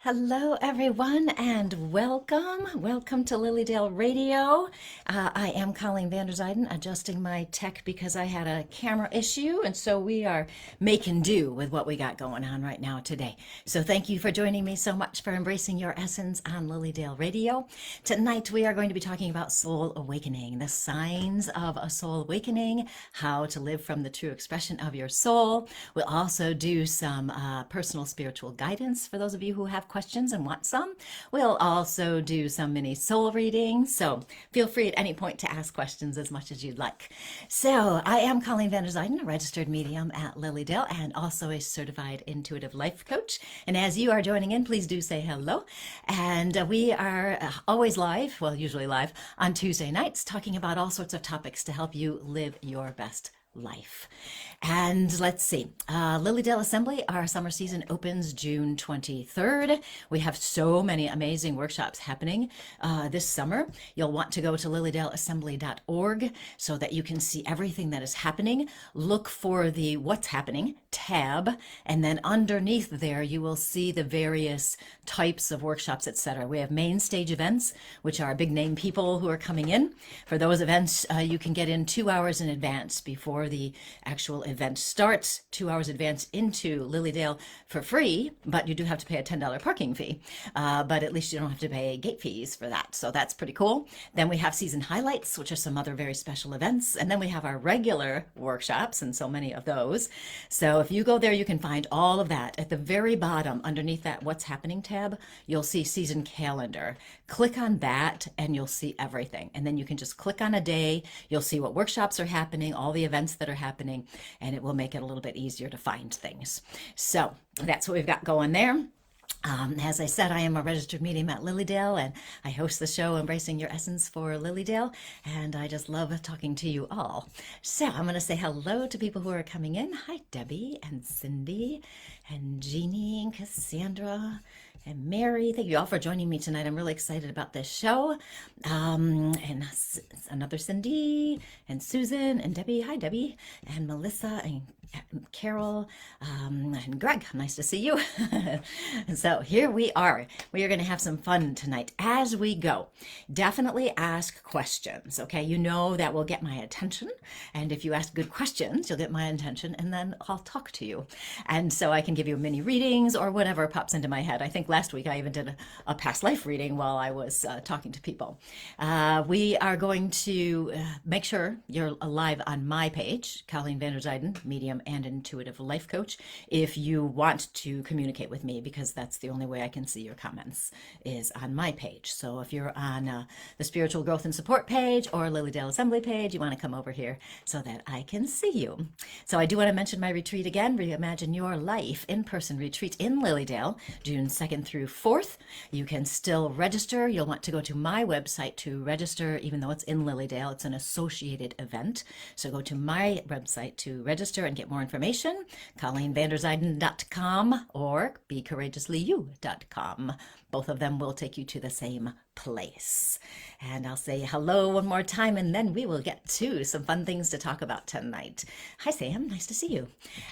Hello, everyone, and welcome. Welcome to Lilydale Radio. I am Colleen Vanderzijden, adjusting my tech because I had a camera issue, and so we are making do with what we got going on right now today. So thank you for joining me so much for embracing your essence on Lilydale Radio. Tonight we are going to be talking about soul awakening, the signs of a soul awakening, how to live from the true expression of your soul. We'll also do some personal spiritual guidance for those of you who have questions and want some. We'll also do some mini soul readings, so feel free at any point to ask questions as much as you'd like. So I am Colleen Vanderzijden, a registered medium at Lilydale and also a certified intuitive life coach. And as you are joining in, please do say hello. And we are always live, well, usually live, on Tuesday nights, talking about all sorts of topics to help you live your best life. And let's see, Lilydale Assembly, our summer season opens June 23rd. We have so many amazing workshops happening this summer. You'll want to go to lilydaleassembly.org so that you can see everything that is happening. Look for the What's Happening tab, and then underneath there you will see the various types of workshops, etc. We have main stage events, which are big name people who are coming in. For those events, you can get in 2 hours in advance before the actual event starts, 2 hours advance into Lilydale for free, but you do have to pay a $10 parking fee. But at least you don't have to pay gate fees for that. So that's pretty cool. Then we have season highlights, which are some other very special events. And then we have our regular workshops, and so many of those. So if you go there, you can find all of that. At the very bottom, underneath that What's Happening tab, you'll see season calendar. Click on that and you'll see everything. And then you can just click on a day. You'll see what workshops are happening, all the events that are happening, and it will make it a little bit easier to find things. So that's what we've got going there. As I said, I am a registered medium at Lilydale, and I host the show Embracing Your Essence for Lilydale, and I just love talking to you all. So I'm going to say hello to people who are coming in. Hi, Debbie and Cindy and Jeannie and Cassandra and Mary. Thank you all for joining me tonight. I'm really excited about this show. And another Cindy and Susan and Debbie. Hi, Debbie. And Melissa and Carol and Greg. Nice to see you. So here we are. We are going to have some fun tonight as we go. Definitely ask questions, okay? You know that will get my attention. And if you ask good questions, you'll get my attention, and then I'll talk to you. And so I can give you mini readings or whatever pops into my head. I think last week I even did a past life reading while I was talking to people. We are going to make sure you're live on my page, Colleen Vanderzijden, medium and intuitive life coach, if you want to communicate with me, because that's the only way I can see your comments is on my page. So if you're on the Spiritual Growth and Support page or Lilydale Assembly page, you want to come over here so that I can see you. So I do want to mention my retreat again, Reimagine Your Life in-person retreat in Lilydale, June 2nd through 4th. You can still register. You'll want to go to my website to register, even though it's in Lilydale. It's an associated event. So go to my website to register and get more information, ColleenVanderzijden.com or BeCourageouslyYou.com. Both of them will take you to the same place. And I'll say hello one more time, and then we will get to some fun things to talk about tonight. Hi, Sam. Nice to see you.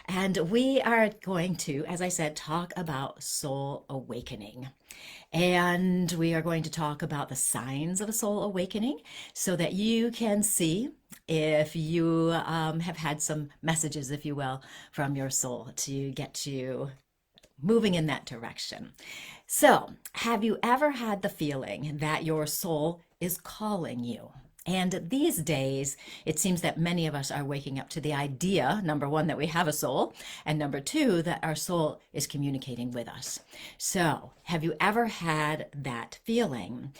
And we are going to, as I said, talk about soul awakening. And we are going to talk about the signs of a soul awakening so that you can see if you have had some messages, if you will, from your soul to get you moving in that direction. So, have you ever had the feeling that your soul is calling you? And these days, it seems that many of us are waking up to the idea, number one, that we have a soul, and number two, that our soul is communicating with us. So, have you ever had that feeling?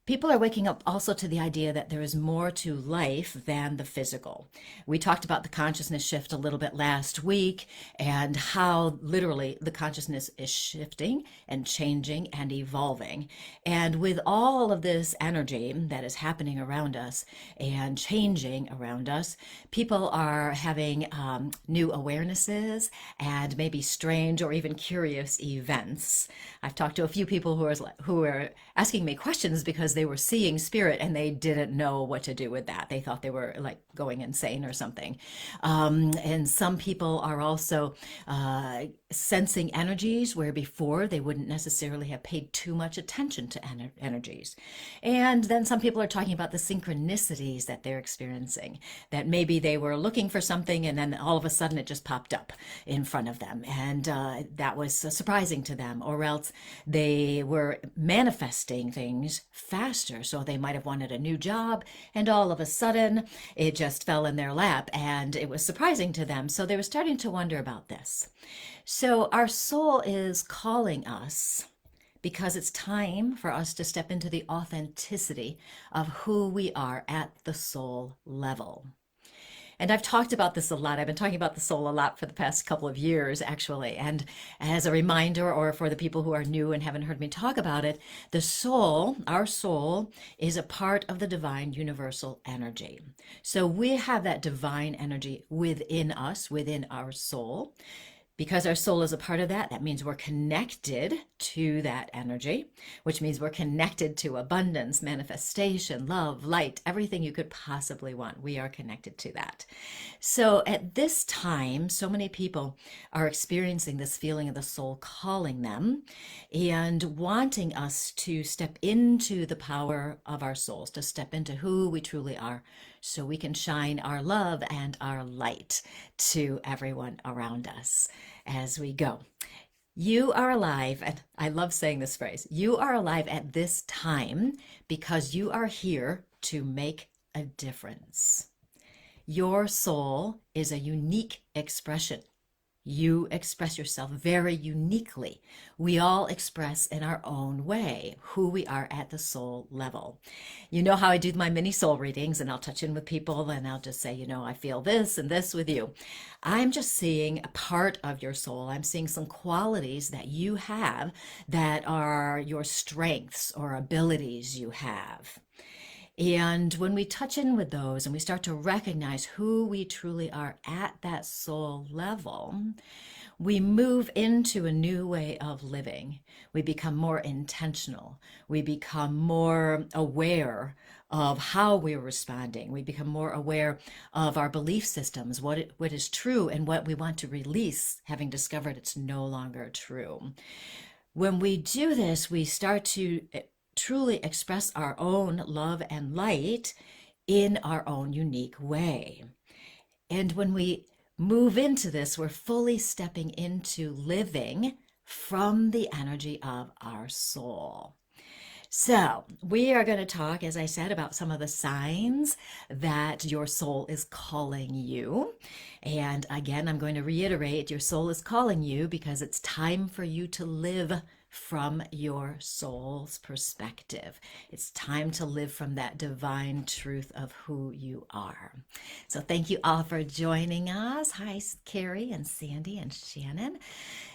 People are waking up also to the idea that there is more to life than the physical. We talked about the consciousness shift a little bit last week and how literally the consciousness is shifting and changing and evolving. And with all of this energy that is happening around us and changing around us, people are having new awarenesses and maybe strange or even curious events. I've talked to a few people who are asking me questions because they were seeing spirit and they didn't know what to do with that. They thought they were like going insane or something. And some people are also sensing energies where before they wouldn't necessarily have paid too much attention to energies. And then some people are talking about the synchronicities that they're experiencing, that maybe they were looking for something and then all of a sudden it just popped up in front of them. And that was surprising to them, or else they were manifesting things faster. So they might have wanted a new job and all of a sudden it just fell in their lap and it was surprising to them. So they were starting to wonder about this. So our soul is calling us because it's time for us to step into the authenticity of who we are at the soul level. And I've talked about this a lot. I've been talking about the soul a lot for the past couple of years, actually. And as a reminder, or for the people who are new and haven't heard me talk about it, the soul, our soul, is a part of the divine universal energy. So we have that divine energy within us, within our soul. Because our soul is a part of that, that means we're connected to that energy, which means we're connected to abundance, manifestation, love, light, everything you could possibly want. We are connected to that. So at this time, so many people are experiencing this feeling of the soul calling them and wanting us to step into the power of our souls, to step into who we truly are, so we can shine our love and our light to everyone around us as we go. You are alive, and I love saying this phrase, you are alive at this time because you are here to make a difference. Your soul is a unique expression. You express yourself very uniquely. We all express in our own way who we are at the soul level. You know how I do my mini soul readings, and I'll touch in with people and I'll just say, you know, I feel this and this with you. I'm just seeing a part of your soul. I'm seeing some qualities that you have that are your strengths or abilities you have. And when we touch in with those and we start to recognize who we truly are at that soul level, we move into a new way of living. We become more intentional. We become more aware of how we're responding. We become more aware of our belief systems, what is true and what we want to release, having discovered it's no longer true. When we do this, we start to truly express our own love and light in our own unique way. And when we move into this, we're fully stepping into living from the energy of our soul. So we are going to talk, as I said, about some of the signs that your soul is calling you. And again, I'm going to reiterate, your soul is calling you because it's time for you to live from your soul's perspective. It's time to live from that divine truth of who you are. So thank you all for joining us. Hi, Carrie and Sandy and Shannon.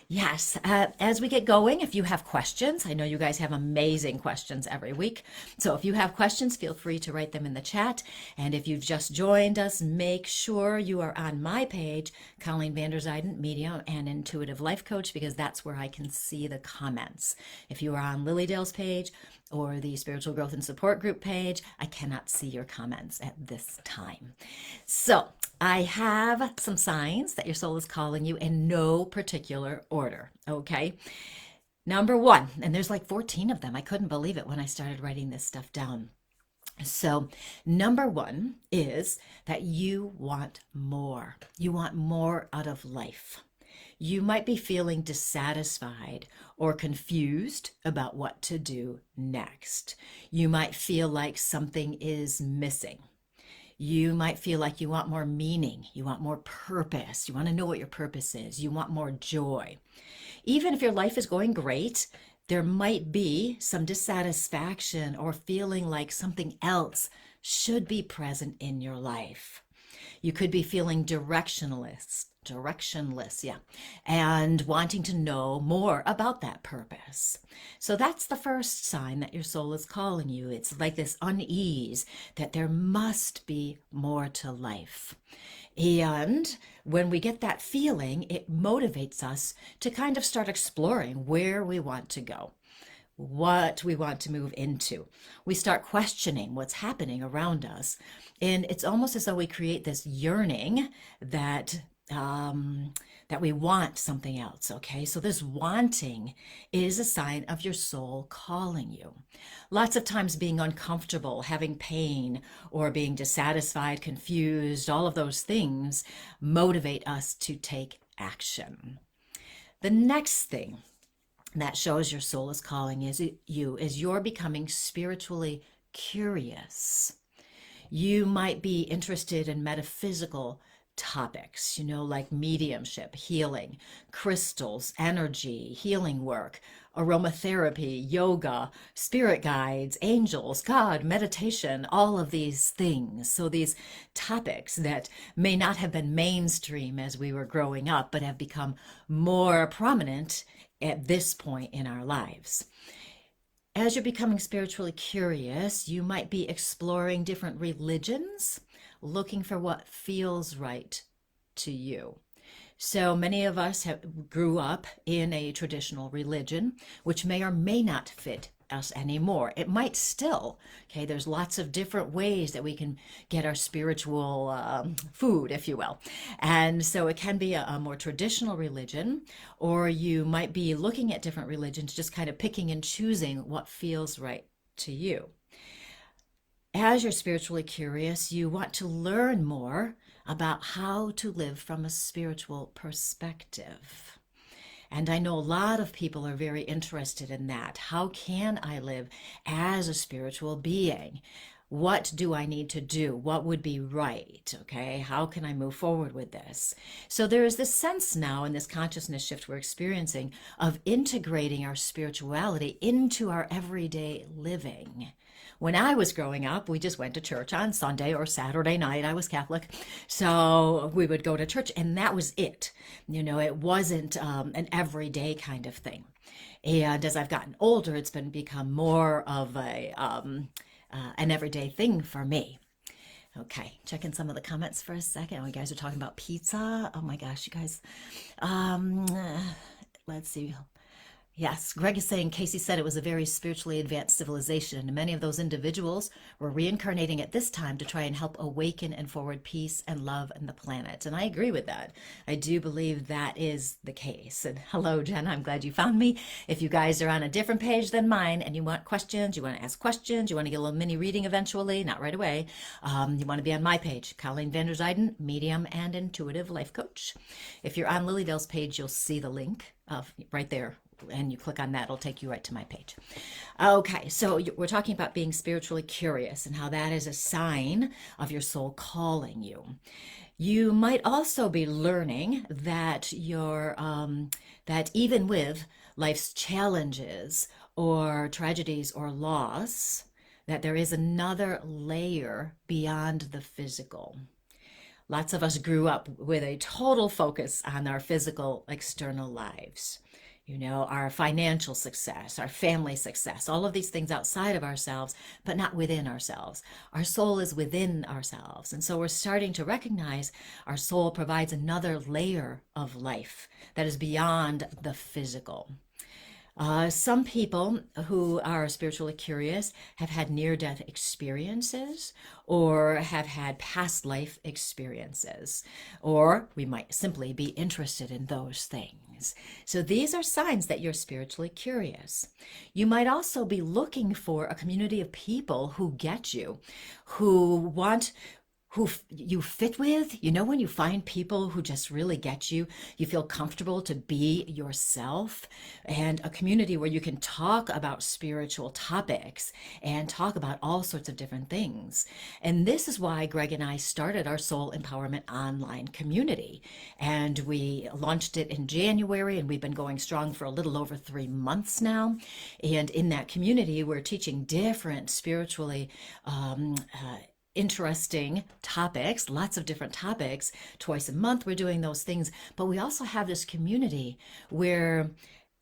Yes, as we get going, if you have questions, I know you guys have amazing questions every week. So if you have questions, feel free to write them in the chat. And if you've just joined us, make sure you are on my page, Colleen Vander Zijden, Medium and Intuitive Life Coach, because that's where I can see the comments. If you are on Lily Dale's page or the Spiritual Growth and Support Group page, I cannot see your comments at this time. So I have some signs that your soul is calling you in no particular order, okay? Number one, and there's like 14 of them. I couldn't believe it when I started writing this stuff down. So number one is that you want more. You want more out of life. You might be feeling dissatisfied or confused about what to do next. You might feel like something is missing. You might feel like you want more meaning, you want more purpose, you want to know what your purpose is, you want more joy. Even if your life is going great, there might be some dissatisfaction or feeling like something else should be present in your life. You could be feeling directionless, and wanting to know more about that purpose. So that's the first sign that your soul is calling you. It's like this unease that there must be more to life. And when we get that feeling, it motivates us to kind of start exploring where we want to go. what we want to move into. We start questioning what's happening around us. And it's almost as though we create this yearning that that we want something else. Okay, so this wanting is a sign of your soul calling you. Lots of times being uncomfortable, having pain, or being dissatisfied, confused, all of those things motivate us to take action. The next thing that shows your soul is calling is you're becoming spiritually curious. You might be interested in metaphysical topics, like mediumship, healing, crystals, energy, healing work, aromatherapy, yoga, spirit guides, angels, God, meditation, all of these things. So these topics that may not have been mainstream as we were growing up, but have become more prominent at this point in our lives. As you're becoming spiritually curious, you might be exploring different religions, looking for what feels right to you. So many of us grew up in a traditional religion, which may or may not fit us anymore. It might still. Okay, there's lots of different ways that we can get our spiritual food, if you will. And so it can be a more traditional religion, or you might be looking at different religions, just kind of picking and choosing what feels right to you. As you're spiritually curious, you want to learn more about how to live from a spiritual perspective. And I know a lot of people are very interested in that. How can I live as a spiritual being? What do I need to do? What would be right? Okay, how can I move forward with this? So there is this sense now in this consciousness shift we're experiencing of integrating our spirituality into our everyday living. When I was growing up, we just went to church on Sunday or Saturday night. I was Catholic, so we would go to church, and that was it. It wasn't an everyday kind of thing. And as I've gotten older, it's become more of an everyday thing for me. Okay, checking some of the comments for a second. Oh, you guys are talking about pizza. Oh my gosh, you guys. Let's see. Yes, Greg is saying Casey said it was a very spiritually advanced civilization, and many of those individuals were reincarnating at this time to try and help awaken and forward peace and love in the planet. And I agree with that. I do believe that is the case. And hello, Jen, I'm glad you found me. If you guys are on a different page than mine and you want questions, you want to ask questions, you want to get a little mini reading eventually, not right away, you want to be on my page, Colleen Vander Zyden, medium and intuitive life coach. If you're on Lily Dale's page, you'll see the link right there. And you click on that, it'll take you right to my page. Okay, so we're talking about being spiritually curious and how that is a sign of your soul calling you. You might also be learning that that even with life's challenges or tragedies or loss, that there is another layer beyond the physical. Lots of us grew up with a total focus on our physical external lives. Our financial success, our family success, all of these things outside of ourselves, but not within ourselves. Our soul is within ourselves. And so we're starting to recognize our soul provides another layer of life that is beyond the physical. Some people who are spiritually curious have had near-death experiences or have had past life experiences, or we might simply be interested in those things. So these are signs that you're spiritually curious. You might also be looking for a community of people who get you, who you fit with. When you find people who just really get you, you feel comfortable to be yourself, and a community where you can talk about spiritual topics and talk about all sorts of different things. And this is why Greg and I started our Soul Empowerment online community. And we launched it in January, and we've been going strong for a little over 3 months now. And in that community, we're teaching different spiritually interesting topics, lots of different topics. Twice a month we're doing those things, but we also have this community where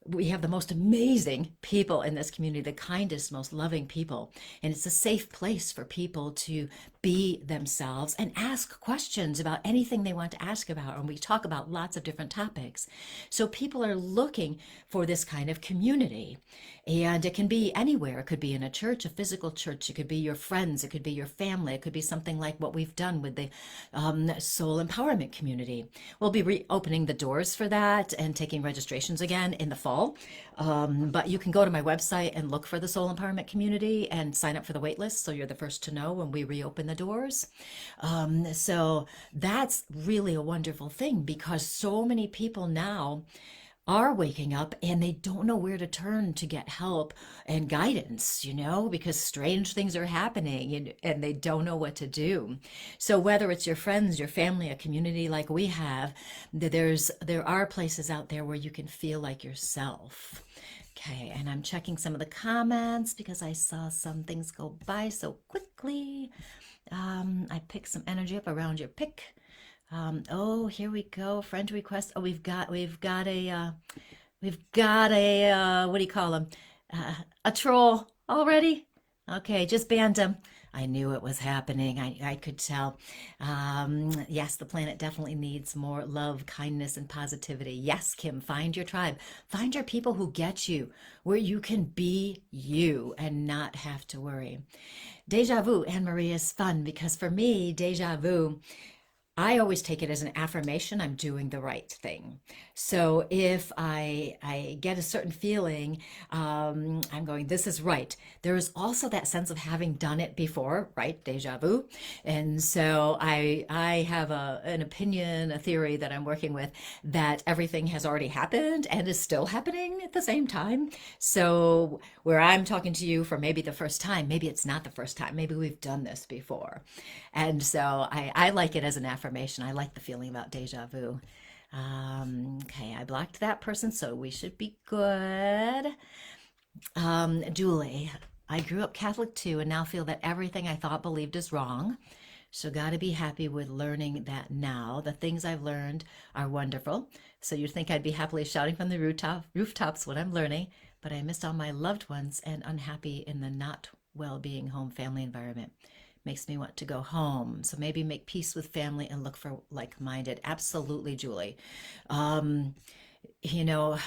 we have the most amazing people in this community, the kindest, most loving people. And it's a safe place for people to be themselves and ask questions about anything they want to ask about. And we talk about lots of different topics. So people are looking for this kind of community. And it can be anywhere. It could be in a church, a physical church. It could be your friends. It could be your family. It could be something like what we've done with the Soul Empowerment Community. We'll be reopening the doors for that and taking registrations again in the fall. But you can go to my website and look for the Soul Empowerment Community and sign up for the wait list so you're the first to know when we reopen the doors. So that's really a wonderful thing because so many people now are waking up and they don't know where to turn to get help and guidance, because strange things are happening and they don't know what to do. So whether it's your friends, your family, a community like we have, there are places out there where you can feel like yourself. Okay, and I'm checking some of the comments because I saw some things go by so quickly. I picked some energy up around your pick. Oh, here we go. Friend request. Oh, we've got a, what do you call them? A troll already? Okay, just banned him. I knew it was happening. I could tell. Yes, the planet definitely needs more love, kindness, and positivity. Yes, Kim, find your tribe. Find your people who get you, where you can be you and not have to worry. Deja vu, Anne Marie, is fun because for me, deja vu, I always take it as an affirmation I'm doing the right thing. So if I get a certain feeling, I'm going, this is right. There is also that sense of having done it before, right? Deja vu. And so I have an opinion, a theory that I'm working with that everything has already happened and is still happening at the same time. So where I'm talking to you for maybe the first time, maybe it's not the first time. Maybe we've done this before. And so I like it as an affirmation. I like the feeling about deja vu. Okay, I blocked that person, so we should be good. Julie, I grew up Catholic too, and now feel that everything I thought believed is wrong. So got to be happy with learning that now. The things I've learned are wonderful. So you'd think I'd be happily shouting from the rooftops what I'm learning, but I missed all my loved ones and unhappy in the not well-being home family environment. Makes me want to go home. So maybe make peace with family and look for like-minded. Absolutely, Julie. Um, you know,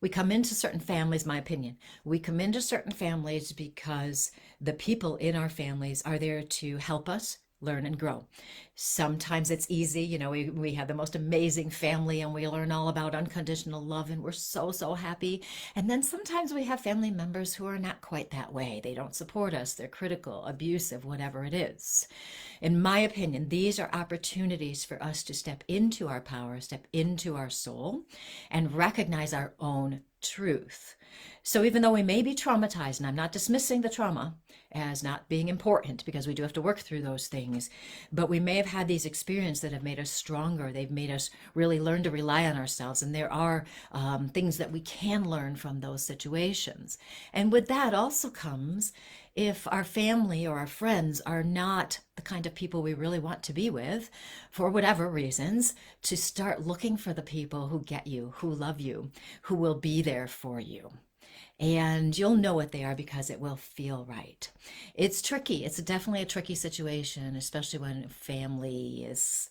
we come into certain families, my opinion, we come into certain families because the people in our families are there to help us learn and grow. Sometimes it's easy, we have the most amazing family and we learn all about unconditional love and we're so happy. And then sometimes we have family members who are not quite that way. They don't support us, they're critical, abusive, whatever it is. In my opinion, these are opportunities for us to step into our power, step into our soul, and recognize our own truth. So even though we may be traumatized, and I'm not dismissing the trauma as not being important because we do have to work through those things, but we may have had these experiences that have made us stronger. They've made us really learn to rely on ourselves. And there are things that we can learn from those situations. And with that also comes if our family or our friends are not the kind of people we really want to be with, for whatever reasons, to start looking for the people who get you, who love you, who will be there for you. And you'll know what they are because it will feel right. It's tricky. It's definitely a tricky situation, especially when family is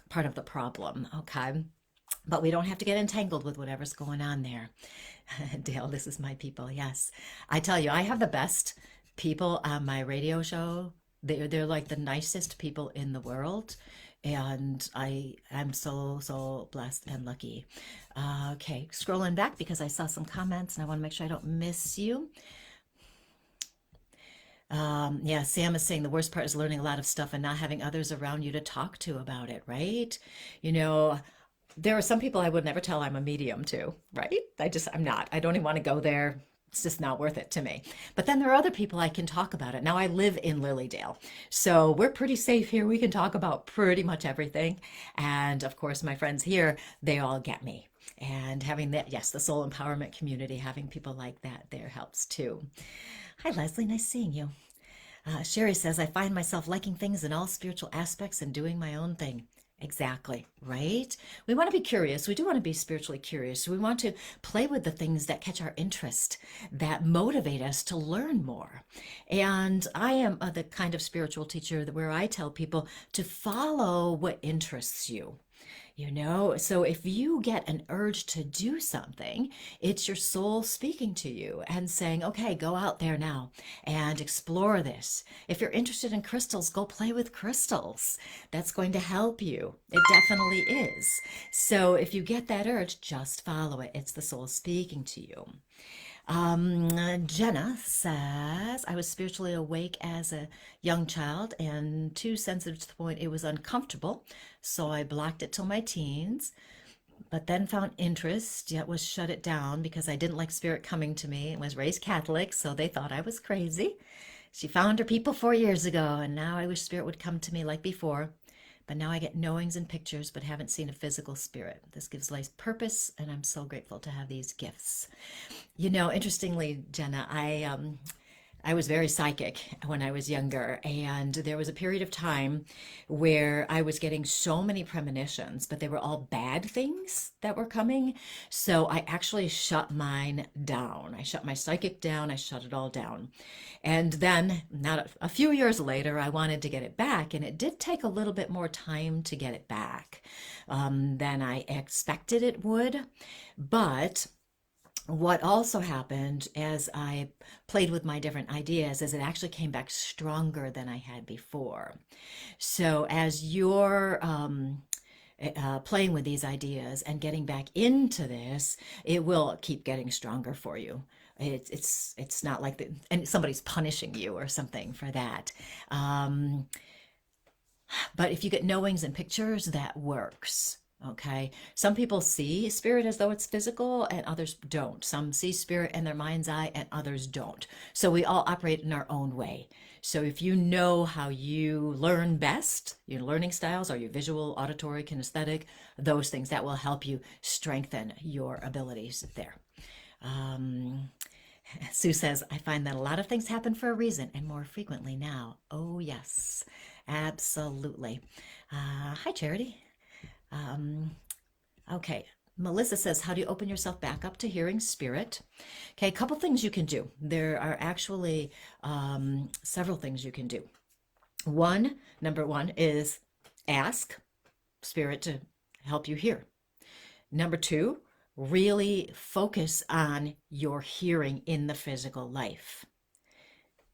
part of the problem, okay? But we don't have to get entangled with whatever's going on there. Dale, this is my people. Yes. I tell you, I have the best people on my radio show. They're like the nicest people in the world. And I'm so blessed and lucky. Okay, scrolling back because I saw some comments and I want to make sure I don't miss you. Yeah, Sam is saying the worst part is learning a lot of stuff and not having others around you to talk to about it, right? There are some people I would never tell I'm a medium to, right? I'm not. I don't even want to go there. It's just not worth it to me. But then there are other people I can talk about it. Now I live in Lilydale, so we're pretty safe here. We can talk about pretty much everything. And of course, my friends here, they all get me. And having that, yes, the soul empowerment community, having people like that there helps too. Hi, Leslie. Nice seeing you. Sherry says, I find myself liking things in all spiritual aspects and doing my own thing. Exactly, right? We want to be curious. We do want to be spiritually curious. We want to play with the things that catch our interest, that motivate us to learn more. And I am the kind of spiritual teacher where I tell people to follow what interests you. So if you get an urge to do something, it's your soul speaking to you and saying, okay, go out there now and explore this. If you're interested in crystals, go play with crystals. That's going to help you. It definitely is. So if you get that urge, just follow it. It's the soul speaking to you. Jenna says, I was spiritually awake as a young child and too sensitive to the point it was uncomfortable, so I blocked it till my teens, but then found interest, yet was shut it down because I didn't like spirit coming to me and was raised Catholic, so they thought I was crazy. She found her people 4 years ago, and now I wish spirit would come to me like before. But now I get knowings and pictures, but haven't seen a physical spirit. This gives life purpose, and I'm so grateful to have these gifts. Interestingly, Jenna, I was very psychic when I was younger, and there was a period of time where I was getting so many premonitions, but they were all bad things that were coming. So I actually shut mine down. I shut my psychic down. I shut it all down. And then, not a few years later, I wanted to get it back, and it did take a little bit more time to get it back than I expected it would. But what also happened as I played with my different ideas is it actually came back stronger than I had before. So as you're playing with these ideas and getting back into this, it will keep getting stronger for you. It's not like and somebody's punishing you or something for that. But if you get knowings and pictures, that works. Okay. Some people see spirit as though it's physical and others don't. Some see spirit in their mind's eye and others don't. So we all operate in our own way. So if you know how you learn best, your learning styles, are you visual, auditory, kinesthetic, those things that will help you strengthen your abilities there. Sue says, I find that a lot of things happen for a reason and more frequently now. Oh, yes, absolutely. Hi, Charity. Okay. Melissa says, how do you open yourself back up to hearing spirit? Okay, a couple things you can do. There are actually several things you can do. Number one is ask spirit to help you hear. Number two, really focus on your hearing in the physical life.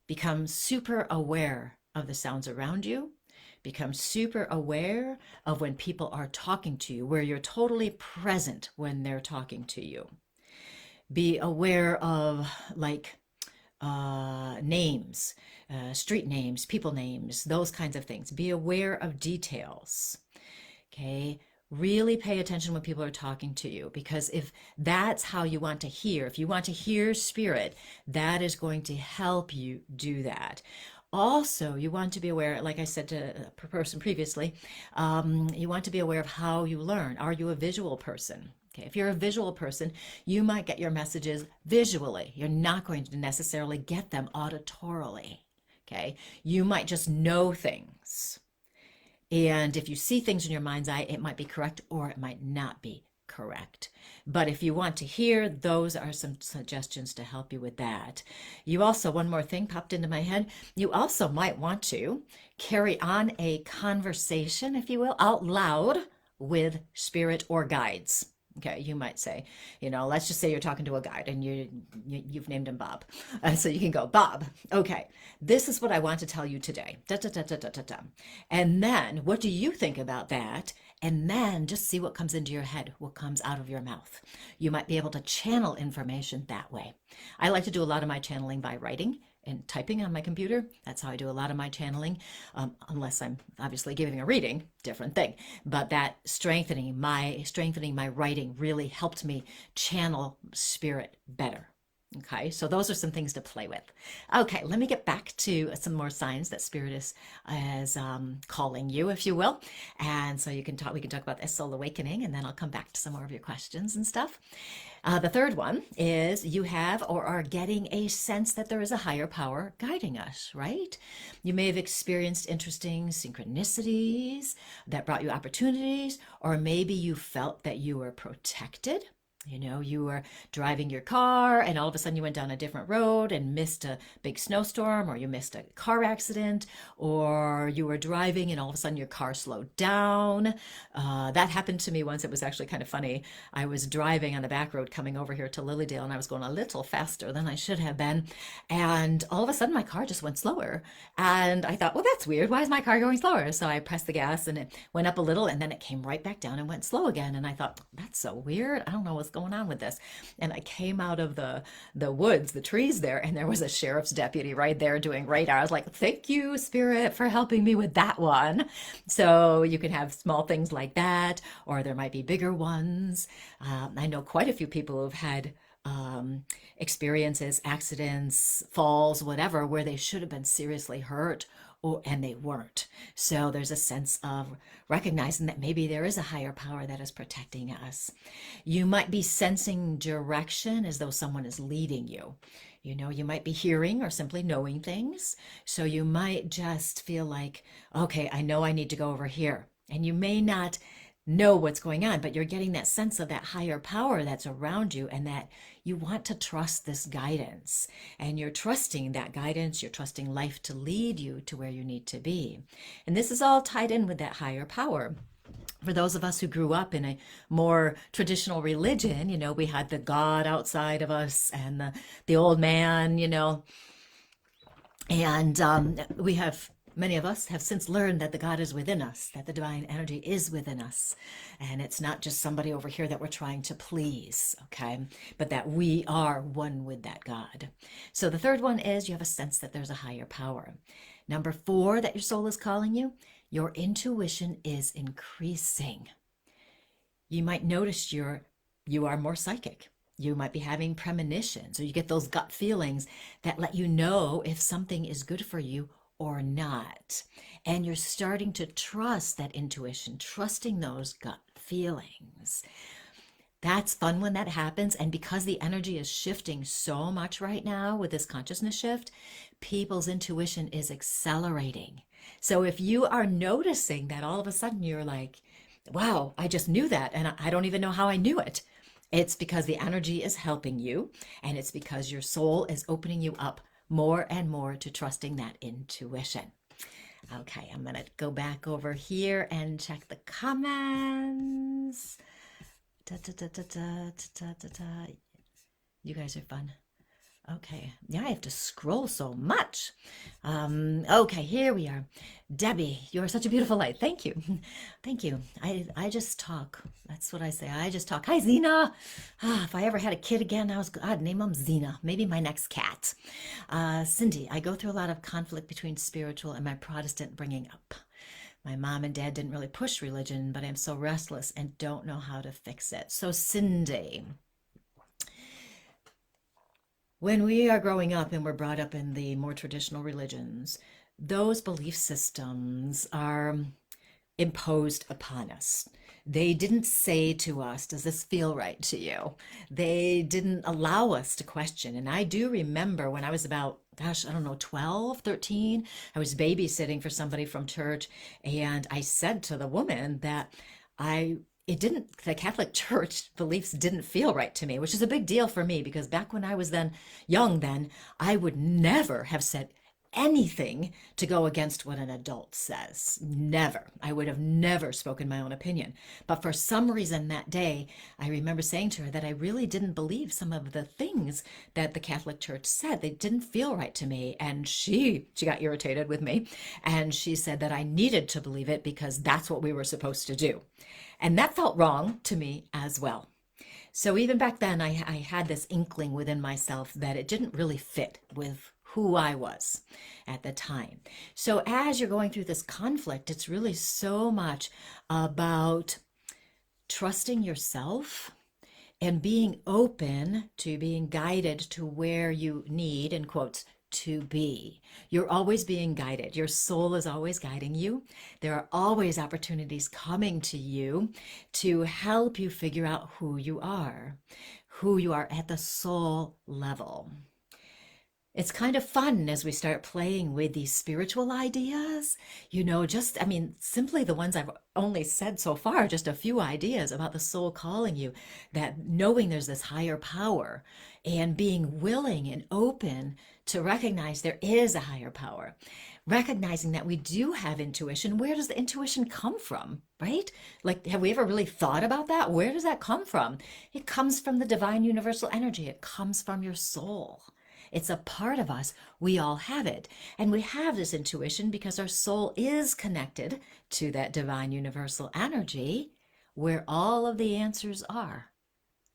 Become super aware of the sounds around you. Become super aware of when people are talking to you, where you're totally present when they're talking to you. Be aware of names, street names, people names, those kinds of things. Be aware of details. Okay. Really pay attention when people are talking to you, because if that's how you want to hear, if you want to hear spirit, that is going to help you do that. Also, you want to be aware, like I said to a person previously, you want to be aware of how you learn. Are you a visual person? Okay, if you're a visual person, you might get your messages visually. You're not going to necessarily get them auditorily. Okay, you might just know things. And if you see things in your mind's eye, it might be correct or it might not be correct. But if you want to hear, those are some suggestions to help you with that. You also, one more thing popped into my head, you also might want to carry on a conversation, if you will, out loud with spirit or guides. Okay, you might say, let's just say you're talking to a guide and you've named him Bob. So you can go, Bob, okay, this is what I want to tell you today. Da, da, da, da, da, da, da. And then what do you think about that? And then just see what comes into your head, what comes out of your mouth. You might be able to channel information that way. I like to do a lot of my channeling by writing and typing on my computer. That's how I do a lot of my channeling, unless I'm obviously giving a reading, different thing. But that strengthening my writing really helped me channel spirit better. Okay, so those are some things to play with. Okay, let me get back to some more signs that spirit is calling you, if you will. And so we can talk about this soul awakening, and then I'll come back to some more of your questions and stuff. The third one is you have or are getting a sense that there is a higher power guiding us, right? You may have experienced interesting synchronicities that brought you opportunities, or maybe you felt that you were protected. You know, you were driving your car and all of a sudden you went down a different road and missed a big snowstorm, or you missed a car accident, or you were driving and all of a sudden your car slowed down. That happened to me once. It was actually kind of funny. I was driving on the back road coming over here to Lilydale and I was going a little faster than I should have been. And all of a sudden my car just went slower. And I thought, well, that's weird. Why is my car going slower? So I pressed the gas and it went up a little and then it came right back down and went slow again. And I thought, that's so weird. I don't know what's going on with this. And I came out of the woods, the trees there, and there was a sheriff's deputy right there doing radar. I was like, thank you, Spirit, for helping me with that one. So you can have small things like that, or there might be bigger ones. I know quite a few people who've had experiences, accidents, falls, whatever, where they should have been seriously hurt and they weren't. So there's a sense of recognizing that maybe there is a higher power that is protecting us. You might be sensing direction as though someone is leading you. You know, you might be hearing or simply knowing things. So you might just feel like, okay, I know I need to go over here. And you may not know what's going on, but you're getting that sense of that higher power that's around you and that you want to trust this guidance. And you're trusting that guidance, you're trusting life to lead you to where you need to be. And this is all tied in with that higher power. For those of us who grew up in a more traditional religion, you know, we had the God outside of us and the old man, you know, and many of us have since learned that the God is within us, that the divine energy is within us. And it's not just somebody over here that we're trying to please, okay? But that we are one with that God. So the third one is you have a sense that there's a higher power. Number 4, that your soul is calling you, your intuition is increasing. You might notice you are more psychic. You might be having premonitions, or you get those gut feelings that let you know if something is good for you or not. And you're starting to trust that intuition, trusting those gut feelings. That's fun when that happens. And because the energy is shifting so much right now with this consciousness shift, people's intuition is accelerating. So if you are noticing that all of a sudden you're like, wow, I just knew that and I don't even know how I knew it. It's because the energy is helping you, and it's because your soul is opening you up more and more to trusting that intuition. Okay, I'm going to go back over here and check the comments. You guys are fun. Okay, yeah, I have to scroll so much. Okay, here we are. Debbie, you're such a beautiful light. Thank you. Thank you. I just talk. That's what I say. I just talk. Hi, Zena. If I ever had a kid again, I'd name him Zena. Maybe my next cat. Cindy, I go through a lot of conflict between spiritual and my Protestant bringing up. My mom and dad didn't really push religion, but I'm so restless and don't know how to fix it. So, Cindy, when we are growing up and we're brought up in the more traditional religions, those belief systems are imposed upon us. They didn't say to us, does this feel right to you? They didn't allow us to question. And I do remember when I was about, 12, 13, I was babysitting for somebody from church, and I said to the woman that the Catholic Church beliefs didn't feel right to me, which is a big deal for me because back when I was young, I would never have said anything to go against what an adult says. Never. I would have never spoken my own opinion. But for some reason that day, I remember saying to her that I really didn't believe some of the things that the Catholic Church said. They didn't feel right to me. And she got irritated with me. And she said that I needed to believe it because that's what we were supposed to do. And that felt wrong to me as well. So even back then, I had this inkling within myself that it didn't really fit with who I was at the time. So as you're going through this conflict, it's really so much about trusting yourself and being open to being guided to where you need, in quotes, to be. You're always being guided. Your soul is always guiding you. There are always opportunities coming to you to help you figure out who you are. who you are at the soul level. It's kind of fun as we start playing with these spiritual ideas. Simply the ones I've only said so far, just a few ideas about the soul calling you, that knowing there's this higher power and being willing and open to recognize there is a higher power, recognizing that we do have intuition. Where does the intuition come from, right? Like, have we ever really thought about that? Where does that come from? It comes from the divine universal energy. It comes from your soul. It's a part of us. We all have it. And we have this intuition because our soul is connected to that divine universal energy where all of the answers are,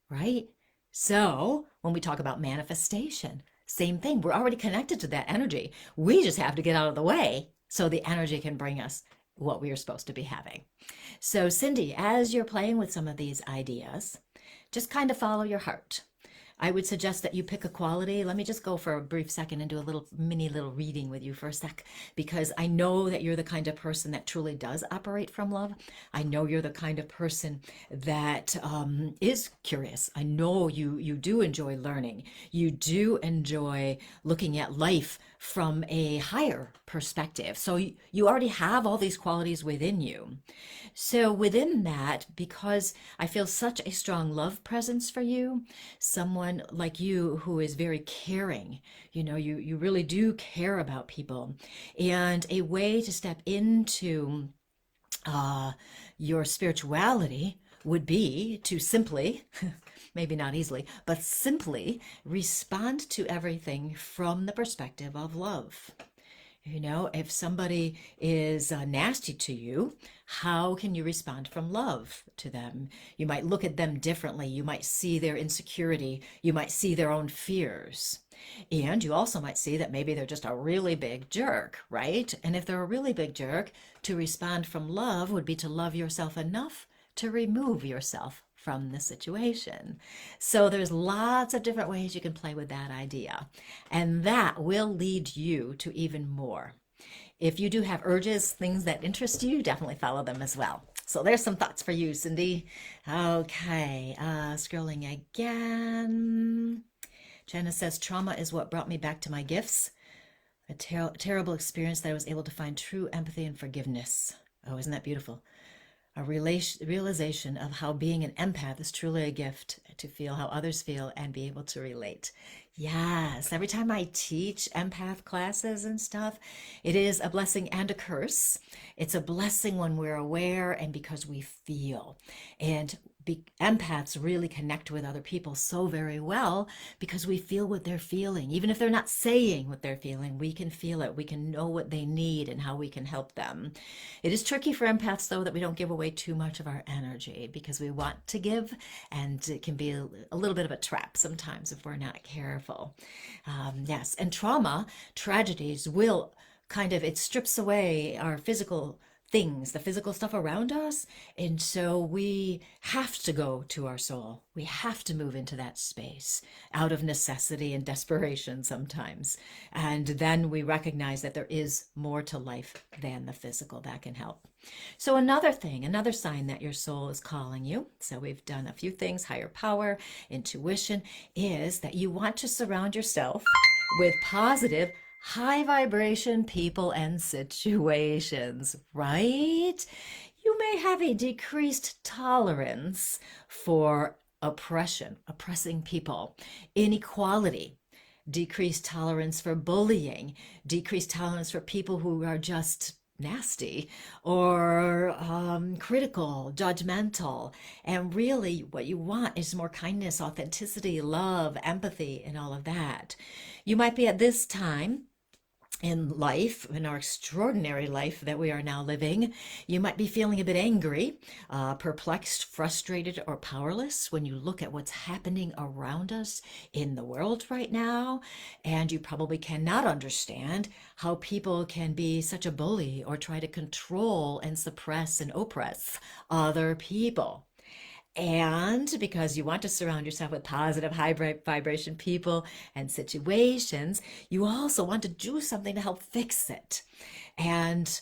right? So when we talk about manifestation, same thing. We're already connected to that energy. We just have to get out of the way so the energy can bring us what we are supposed to be having. So Cindy, as you're playing with some of these ideas, just kind of follow your heart. I would suggest that you pick a quality. Let me just go for a brief second and do a little reading with you for a sec, because I know that you're the kind of person that truly does operate from love. I know you're the kind of person that is curious. I know you do enjoy learning. You do enjoy looking at life from a higher perspective. So you already have all these qualities within you. So within that, because I feel such a strong love presence for you, someone like you who is very caring, you really do care about people, and a way to step into your spirituality would be to simply, maybe not easily, but simply respond to everything from the perspective of love. If somebody is nasty to you, how can you respond from love to them? You might look at them differently. You might see their insecurity. You might see their own fears. And you also might see that maybe they're just a really big jerk, right? And if they're a really big jerk, to respond from love would be to love yourself enough to remove yourself from the situation. So there's lots of different ways you can play with that idea, and that will lead you to even more. If you do have urges, things that interest you, definitely follow them as well. So there's some thoughts for you, Cindy. Okay, scrolling again. Jenna says, trauma is what brought me back to my gifts. A terrible experience that I was able to find true empathy and forgiveness. Oh, isn't that beautiful? A realization of how being an empath is truly a gift, to feel how others feel and be able to relate. Yes, every time I teach empath classes and stuff, it is a blessing and a curse. It's a blessing when we're aware and because we feel. And empaths really connect with other people so very well because we feel what they're feeling. Even if they're not saying what they're feeling, we can feel it. We can know what they need and how we can help them. It is tricky for empaths, though, that we don't give away too much of our energy because we want to give, and it can be a little bit of a trap sometimes if we're not careful. Yes, and tragedies will it strips away our physical things, the physical stuff around us. And so we have to go to our soul. We have to move into that space out of necessity and desperation sometimes. And then we recognize that there is more to life than the physical that can help. So another sign that your soul is calling you, so we've done a few things, higher power, intuition, is that you want to surround yourself with positive, high vibration people and situations, right? You may have a decreased tolerance for oppressing people, inequality, decreased tolerance for bullying, decreased tolerance for people who are just nasty or critical, judgmental. And really what you want is more kindness, authenticity, love, empathy, and all of that. You might be at this time in life, in our extraordinary life that we are now living, you might be feeling a bit angry, perplexed, frustrated, or powerless when you look at what's happening around us in the world right now. And you probably cannot understand how people can be such a bully or try to control and suppress and oppress other people. And because you want to surround yourself with positive, high vibration people and situations, you also want to do something to help fix it. And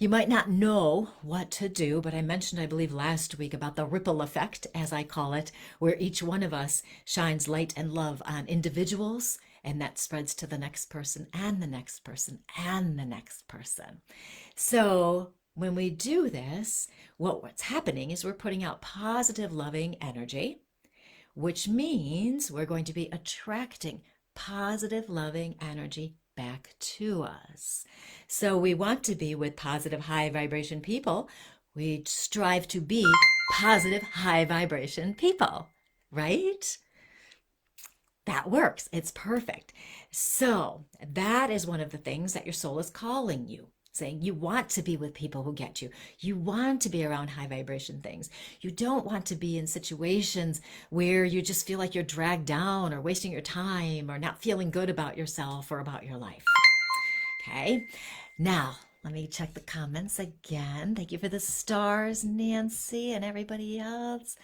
You might not know what to do, but I mentioned, I believe, last week about the ripple effect, as I call it, where each one of us shines light and love on individuals, and that spreads to the next person and the next person and the next person. So when we do this, what's happening is we're putting out positive, loving energy, which means we're going to be attracting positive, loving energy back to us. So we want to be with positive, high vibration people. We strive to be positive, high vibration people, right? That works. It's perfect. So that is one of the things that your soul is calling you, saying you want to be with people who get you. You want to be around high vibration things. You don't want to be in situations where you just feel like you're dragged down or wasting your time or not feeling good about yourself or about your life. Okay. Now, let me check the comments again. Thank you for the stars, Nancy, and everybody else.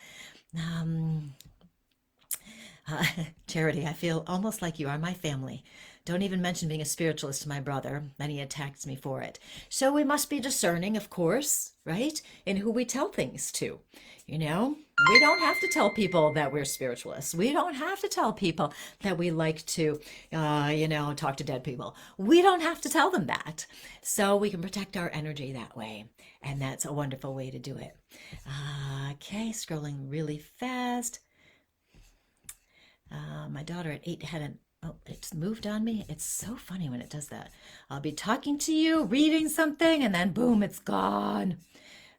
Charity, I feel almost like you are my family. Don't even mention being a spiritualist to my brother. Then he attacks me for it. So we must be discerning, of course, right? In who we tell things to. You know, we don't have to tell people that we're spiritualists. We don't have to tell people that we like to, talk to dead people. We don't have to tell them that. So we can protect our energy that way. And that's a wonderful way to do it. Okay, scrolling really fast. My daughter at 8 had it's moved on me. It's so funny when it does that. I'll be talking to you, reading something, and then boom, it's gone.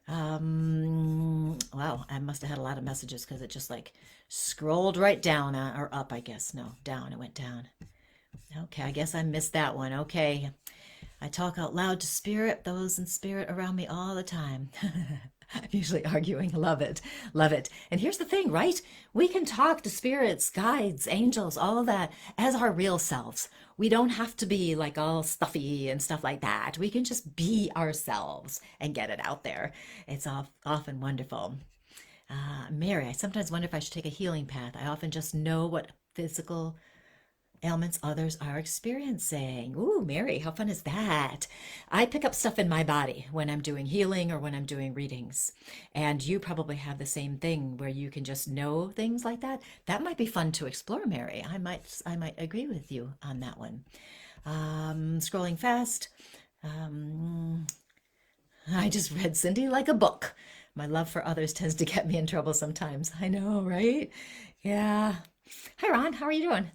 Wow, I must have had a lot of messages because it just like scrolled right down or up, I guess. No, down. It went down. Okay, I guess I missed that one. Okay. I talk out loud to spirit, those in spirit around me all the time. Usually arguing. Love it. Love it. And here's the thing, right? We can talk to spirits, guides, angels, all of that as our real selves. We don't have to be like all stuffy and stuff like that. We can just be ourselves and get it out there. It's often wonderful. Mary, I sometimes wonder if I should take a healing path. I often just know what physical ailments others are experiencing. Ooh, Mary, how fun is that? I pick up stuff in my body when I'm doing healing or when I'm doing readings. And you probably have the same thing where you can just know things like that. That might be fun to explore, Mary. I might agree with you on that one. Scrolling fast. I just read Cindy like a book. My love for others tends to get me in trouble sometimes. I know, right? Yeah. Hi, Ron. How are you doing?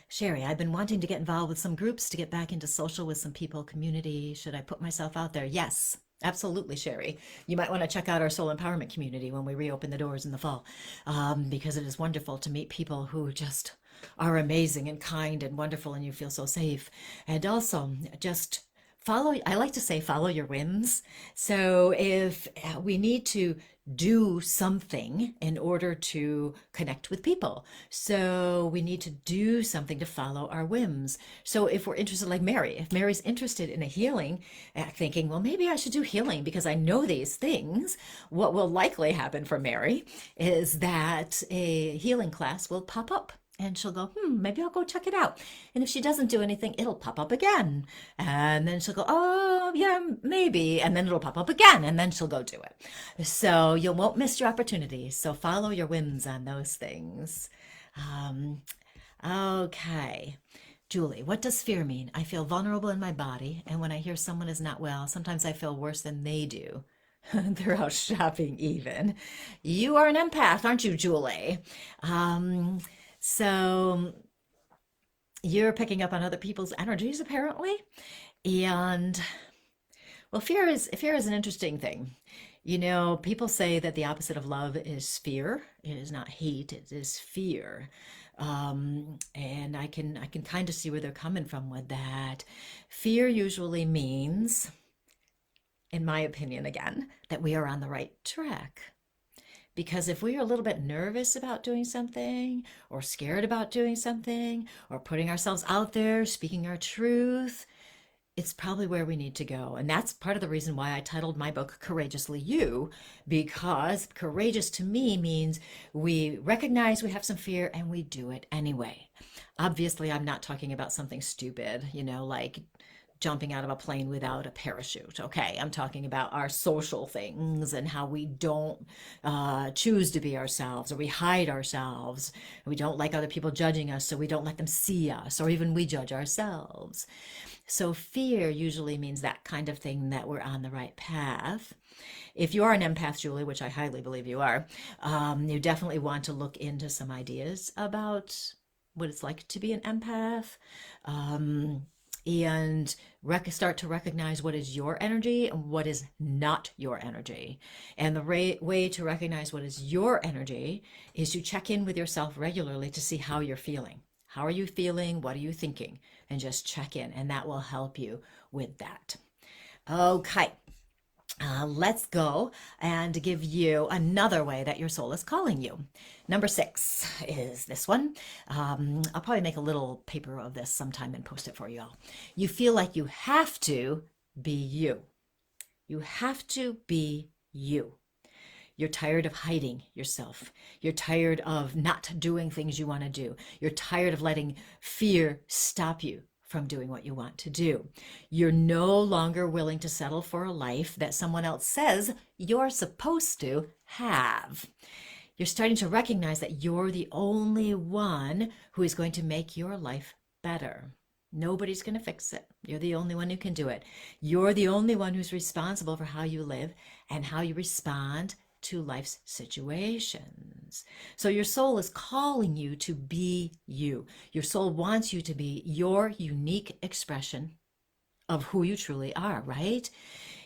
Sherry, I've been wanting to get involved with some groups to get back into social with some people, community. Should I put myself out there? Yes, absolutely, Sherry. You might want to check out our soul empowerment community when we reopen the doors in the fall, because it is wonderful to meet people who just are amazing and kind and wonderful, and you feel so safe. And also just I like to say, follow your whims. So if we need to do something in order to connect with people, so we need to do something to follow our whims. So if we're interested, like Mary, if Mary's interested in a healing, thinking, well, maybe I should do healing because I know these things, what will likely happen for Mary is that a healing class will pop up. And she'll go, maybe I'll go check it out. And if she doesn't do anything, it'll pop up again. And then she'll go, oh, yeah, maybe. And then it'll pop up again. And then she'll go do it. So you won't miss your opportunities. So follow your whims on those things. Okay. Julie, what does fear mean? I feel vulnerable in my body. And when I hear someone is not well, sometimes I feel worse than they do. They're out shopping even. You are an empath, aren't you, Julie? So you're picking up on other people's energies, apparently. And well, fear is an interesting thing. You know, people say that the opposite of love is fear. It is not hate, it is fear. And I can kind of see where they're coming from with that. Fear usually means, in my opinion, again, that we are on the right track. Because if we are a little bit nervous about doing something or scared about doing something or putting ourselves out there, speaking our truth, it's probably where we need to go. And that's part of the reason why I titled my book Courageously You, because courageous to me means we recognize we have some fear and we do it anyway. Obviously, I'm not talking about something stupid, like jumping out of a plane without a parachute. Okay, I'm talking about our social things and how we don't choose to be ourselves, or we hide ourselves. We don't like other people judging us, so we don't let them see us, or even we judge ourselves. So fear usually means that kind of thing, that we're on the right path. If you are an empath, Julie, which I highly believe you are, you definitely want to look into some ideas about what it's like to be an empath. And start to recognize what is your energy and what is not your energy. And the way to recognize what is your energy is to check in with yourself regularly to see how you're feeling. How are you feeling? What are you thinking? And just check in, and that will help you with that. Okay. Let's go and give you another way that your soul is calling you. Number 6 is this one. I'll probably make a little paper of this sometime and post it for you all. You feel like you have to be you. You have to be you. You're tired of hiding yourself. You're tired of not doing things you want to do. You're tired of letting fear stop you from doing what you want to do. You're no longer willing to settle for a life that someone else says you're supposed to have. You're starting to recognize that you're the only one who is going to make your life better. Nobody's going to fix it. You're the only one who can do it. You're the only one who's responsible for how you live and how you respond to life's situations. So your soul is calling you to be you. Your soul wants you to be your unique expression of who you truly are, right?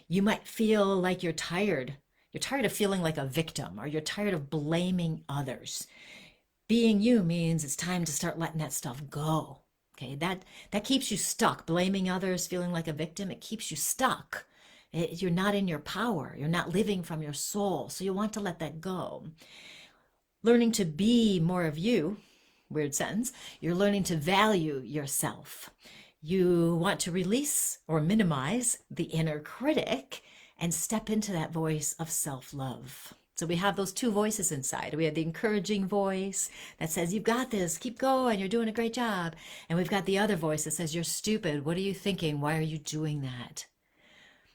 You might feel like you're tired. You're tired of feeling like a victim, or you're tired of blaming others. Being you means it's time to start letting that stuff go. Okay, that keeps you stuck. Blaming others, feeling like a victim, it keeps you stuck. You're not in your power. You're not living from your soul. So you want to let that go. Learning to be more of you, weird sentence, you're learning to value yourself. You want to release or minimize the inner critic and step into that voice of self-love. So we have those two voices inside. We have the encouraging voice that says, you've got this, keep going, you're doing a great job. And we've got the other voice that says, you're stupid, what are you thinking, why are you doing that?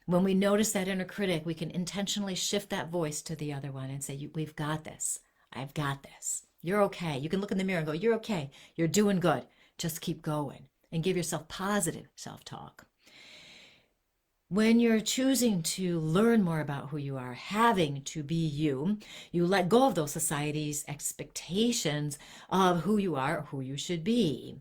When we notice that inner critic, we can intentionally shift that voice to the other one and say, we've got this. I've got this. You're okay. You can look in the mirror and go, you're okay. You're doing good. Just keep going and give yourself positive self-talk. When you're choosing to learn more about who you are, having to be you, you let go of those society's expectations of who you are or who you should be.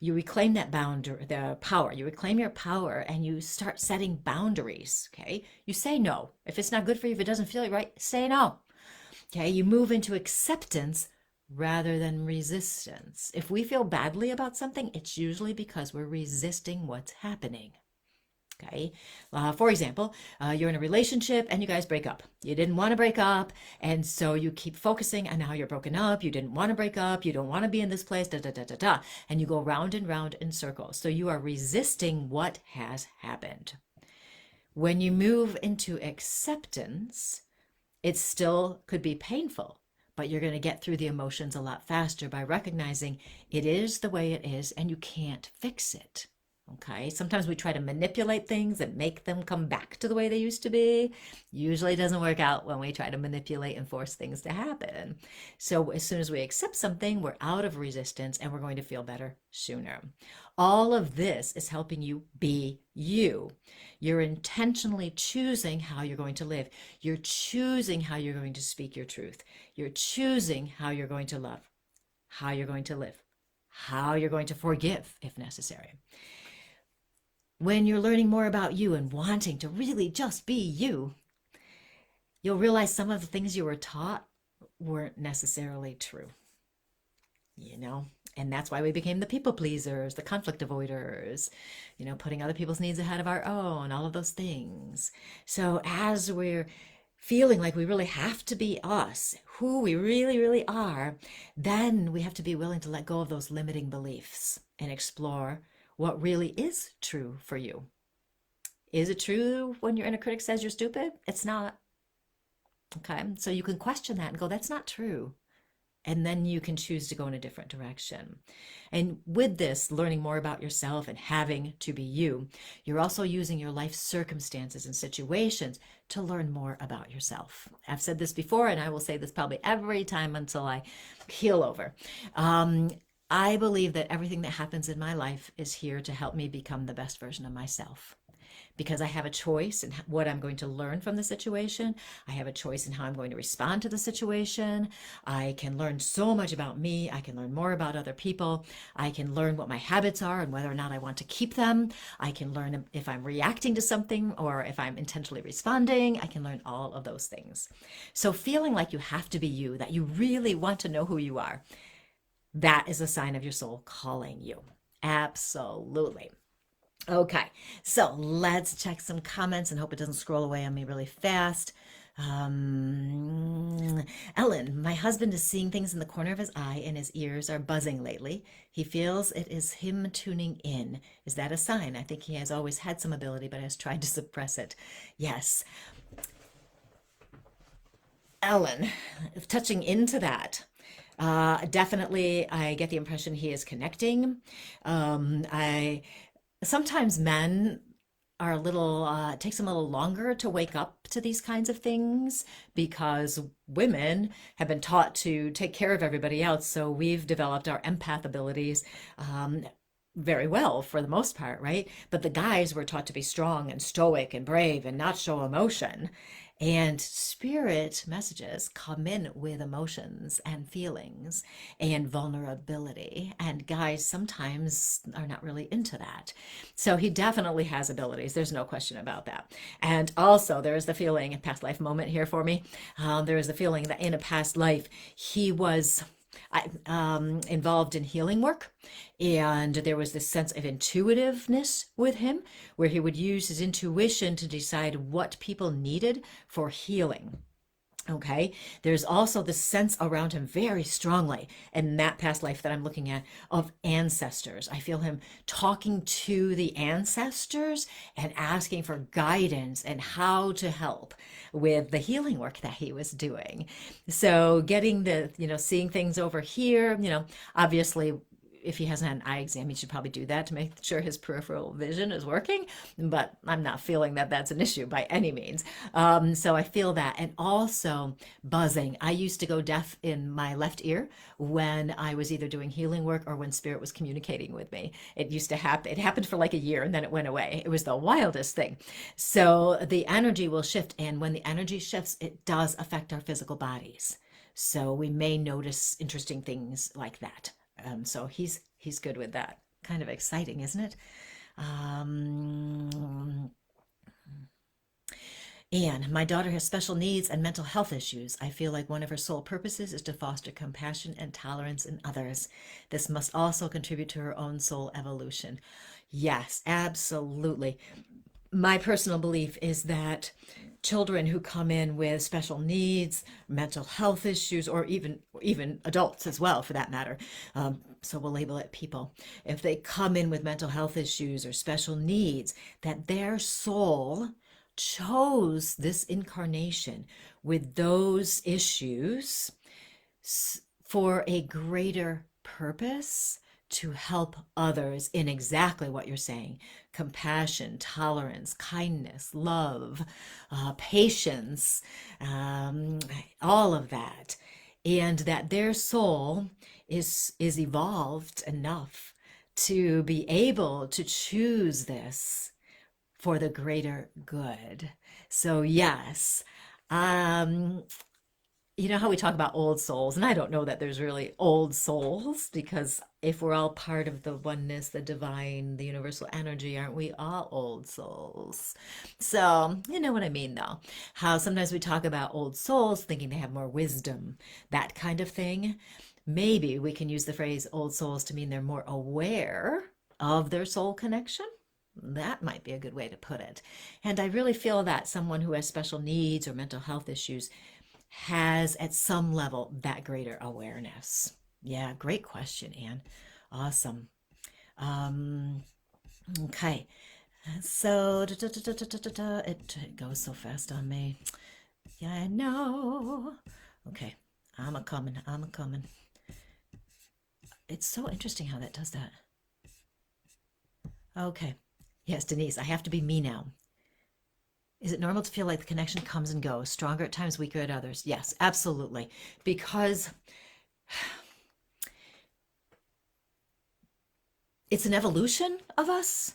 You reclaim that boundary, the power. You reclaim your power and you start setting boundaries, okay? You say no. If it's not good for you, if it doesn't feel right, say no, okay? You move into acceptance rather than resistance. If we feel badly about something, it's usually because we're resisting what's happening. Okay. For example, you're in a relationship and you guys break up. You didn't want to break up, and so you keep focusing on how you're broken up. You didn't want to break up. You don't want to be in this place, da da da da da. And you go round and round in circles. So you are resisting what has happened. When you move into acceptance, it still could be painful, but you're going to get through the emotions a lot faster by recognizing it is the way it is and you can't fix it. Okay, sometimes we try to manipulate things and make them come back to the way they used to be. Usually doesn't work out when we try to manipulate and force things to happen. So as soon as we accept something, we're out of resistance and we're going to feel better sooner. All of this is helping you be you. You're intentionally choosing how you're going to live. You're choosing how you're going to speak your truth. You're choosing how you're going to love, how you're going to live, how you're going to forgive if necessary. When you're learning more about you and wanting to really just be you, you'll realize some of the things you were taught weren't necessarily true, and that's why we became the people pleasers, the conflict avoiders, putting other people's needs ahead of our own, all of those things. So as we're feeling like we really have to be us, who we really, really are, then we have to be willing to let go of those limiting beliefs and explore what really is true for you. Is it true when your inner critic says you're stupid? It's not. Okay, so you can question that and go, that's not true. And then you can choose to go in a different direction. And with this, learning more about yourself and having to be you, you're also using your life circumstances and situations to learn more about yourself. I've said this before, and I will say this probably every time until I keel over. I believe that everything that happens in my life is here to help me become the best version of myself, because I have a choice in what I'm going to learn from the situation. I have a choice in how I'm going to respond to the situation. I can learn so much about me. I can learn more about other people. I can learn what my habits are and whether or not I want to keep them. I can learn if I'm reacting to something or if I'm intentionally responding. I can learn all of those things. So feeling like you have to be you, that you really want to know who you are, that is a sign of your soul calling you. Absolutely. Okay, so let's check some comments and hope it doesn't scroll away on me really fast. Ellen, my husband is seeing things in the corner of his eye and his ears are buzzing lately. He feels it is him tuning in. Is that a sign? I think he has always had some ability, but has tried to suppress it. Yes. Ellen, touching into that. Definitely, I get the impression he is connecting. I sometimes men are a little it takes them a little longer to wake up to these kinds of things because women have been taught to take care of everybody else, so we've developed our empath abilities very well for the most part, right? But the guys were taught to be strong and stoic and brave and not show emotion. And spirit messages come in with emotions and feelings and vulnerability. And guys sometimes are not really into that. So he definitely has abilities. There's no question about that. And also, there is the feeling, a past life moment here for me. There is the feeling that in a past life, he was involved in healing work, and there was this sense of intuitiveness with him where he would use his intuition to decide what people needed for healing. Okay, there's also the sense around him very strongly in that past life that I'm looking at of ancestors. I feel him talking to the ancestors and asking for guidance and how to help with the healing work that he was doing. So getting the, seeing things over here, obviously if he hasn't had an eye exam, he should probably do that to make sure his peripheral vision is working. But I'm not feeling that that's an issue by any means. So I feel that. And also buzzing. I used to go deaf in my left ear when I was either doing healing work or when spirit was communicating with me. It used to happen. It happened for like a year and then it went away. It was the wildest thing. So the energy will shift. And when the energy shifts, it does affect our physical bodies. So we may notice interesting things like that. So he's good with that. Kind of exciting, isn't it? Anne, my daughter has special needs and mental health issues. I feel like one of her sole purposes is to foster compassion and tolerance in others. This must also contribute to her own soul evolution. Yes, absolutely. My personal belief is that children who come in with special needs, mental health issues, or even adults as well, for that matter. So we'll label it people. If they come in with mental health issues or special needs, that their soul chose this incarnation with those issues for a greater purpose to help others in exactly what you're saying: compassion, tolerance, kindness, love, patience, all of that. And that their soul is evolved enough to be able to choose this for the greater good. So yes, you know how we talk about old souls, and I don't know that there's really old souls, because if we're all part of the oneness, the divine, the universal energy, aren't we all old souls? So, you know what I mean, though. How sometimes we talk about old souls thinking they have more wisdom, that kind of thing. Maybe we can use the phrase old souls to mean they're more aware of their soul connection. That might be a good way to put it. And I really feel that someone who has special needs or mental health issues has at some level that greater awareness. Yeah, great question, Anne. Awesome. Okay. So it goes so fast on me. Yeah, I know. Okay. I'm a coming. I'm a coming. It's so interesting how that does that. Okay. Yes, Denise, I have to be me now. Is it normal to feel like the connection comes and goes, stronger at times, weaker at others? Yes, absolutely. Because it's an evolution of us.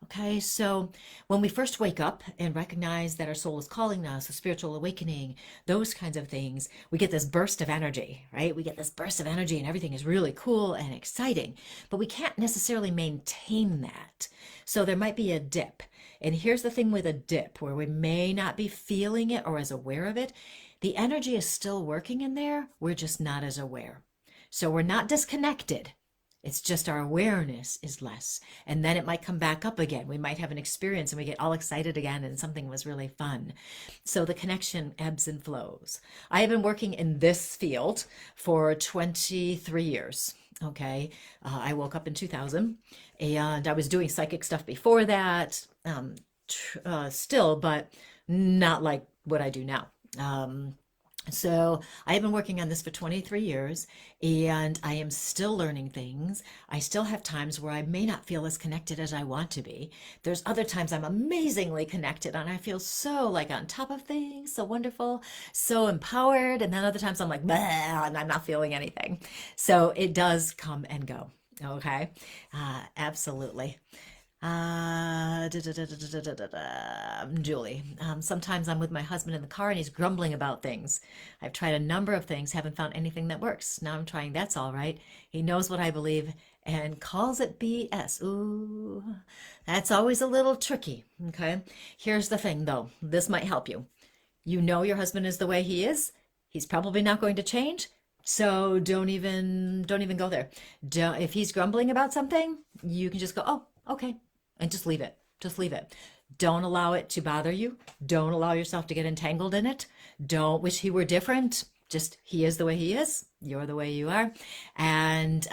Okay, so when we first wake up and recognize that our soul is calling us, a spiritual awakening, those kinds of things, we get this burst of energy, right? We get this burst of energy and everything is really cool and exciting, but we can't necessarily maintain that. So there might be a dip. And here's the thing with a dip where we may not be feeling it or as aware of it. The energy is still working in there. We're just not as aware. So we're not disconnected. It's just our awareness is less. And then it might come back up again. We might have an experience and we get all excited again and something was really fun. So the connection ebbs and flows. I have been working in this field for 23 years. Okay. I woke up in 2000 and I was doing psychic stuff before that, still, but not like what I do now. So I have been working on this for 23 years and I am still learning things. I still have times where I may not feel as connected as I want to be. There's other times I'm amazingly connected and I feel so like on top of things, so wonderful, so empowered. And then other times I'm like, "Bah," and I'm not feeling anything. So it does come and go. Okay. Absolutely. I'm Julie. Sometimes I'm with my husband in the car and he's grumbling about things. I've tried a number of things, haven't found anything that works. Now I'm trying That's All Right. He knows what I believe and calls it BS. Ooh, that's always a little tricky. Okay. Here's the thing though. This might help you. You know your husband is the way he is. He's probably not going to change. So don't even go there. If he's grumbling about something, you can just go, oh, okay, and just leave it. Just leave it. Don't allow it to bother you. Don't allow yourself to get entangled in it. Don't wish he were different. Just he is the way he is. You're the way you are. And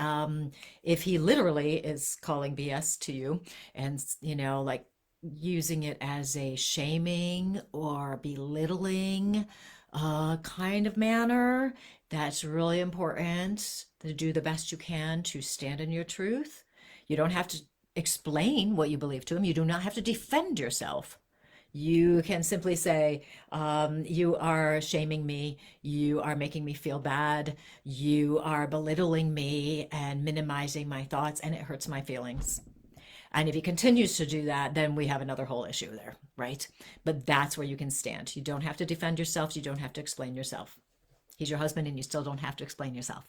if he literally is calling BS to you and, like using it as a shaming or belittling kind of manner, that's really important to do the best you can to stand in your truth. You don't have to explain what you believe to him. You do not have to defend yourself. You can simply say, you are shaming me. You are making me feel bad. You are belittling me and minimizing my thoughts, and it hurts my feelings. And if he continues to do that, then we have another whole issue there, right? But that's where you can stand. You don't have to defend yourself. You don't have to explain yourself. He's your husband and you still don't have to explain yourself.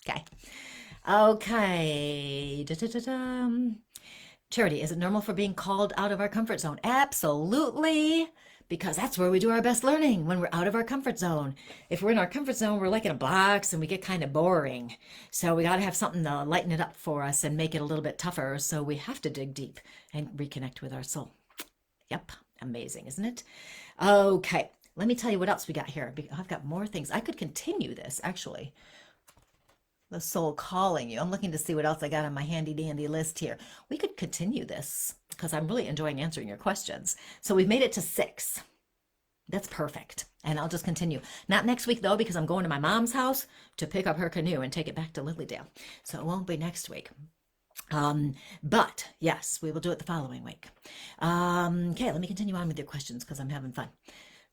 Okay. Okay. Da-da-da-da. Charity, is it normal for being called out of our comfort zone? Absolutely. Because that's where we do our best learning, when we're out of our comfort zone. If we're in our comfort zone, we're like in a box and we get kind of boring. So we got to have something to lighten it up for us and make it a little bit tougher. So we have to dig deep and reconnect with our soul. Yep. Amazing, isn't it? Okay. Let me tell you what else we got here. I've got more things. I could continue this, actually. The soul calling you. I'm looking to see what else I got on my handy dandy list here. We could continue this because I'm really enjoying answering your questions. So we've made it to 6. That's perfect. And I'll just continue. Not next week, though, because I'm going to my mom's house to pick up her canoe and take it back to Lilydale. So it won't be next week. But yes, we will do it the following week. Okay, let me continue on with your questions because I'm having fun.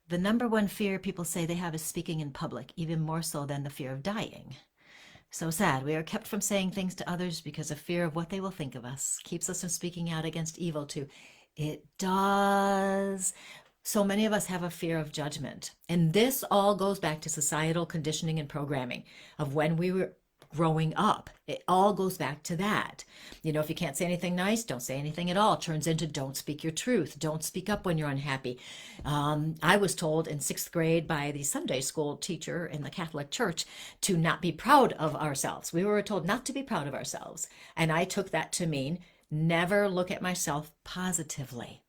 The number one fear people say they have is speaking in public, even more so than the fear of dying. So sad. We are kept from saying things to others because of fear of what they will think of us. Keeps us from speaking out against evil too. It does. So many of us have a fear of judgment. And this all goes back to societal conditioning and programming of when we were growing up. It all goes back to that. If you can't say anything nice, don't say anything at all. It turns into don't speak your truth. Don't speak up when you're unhappy. I was told in 6th grade by the Sunday school teacher in the Catholic Church to not be proud of ourselves. We were told not to be proud of ourselves. And I took that to mean never look at myself positively.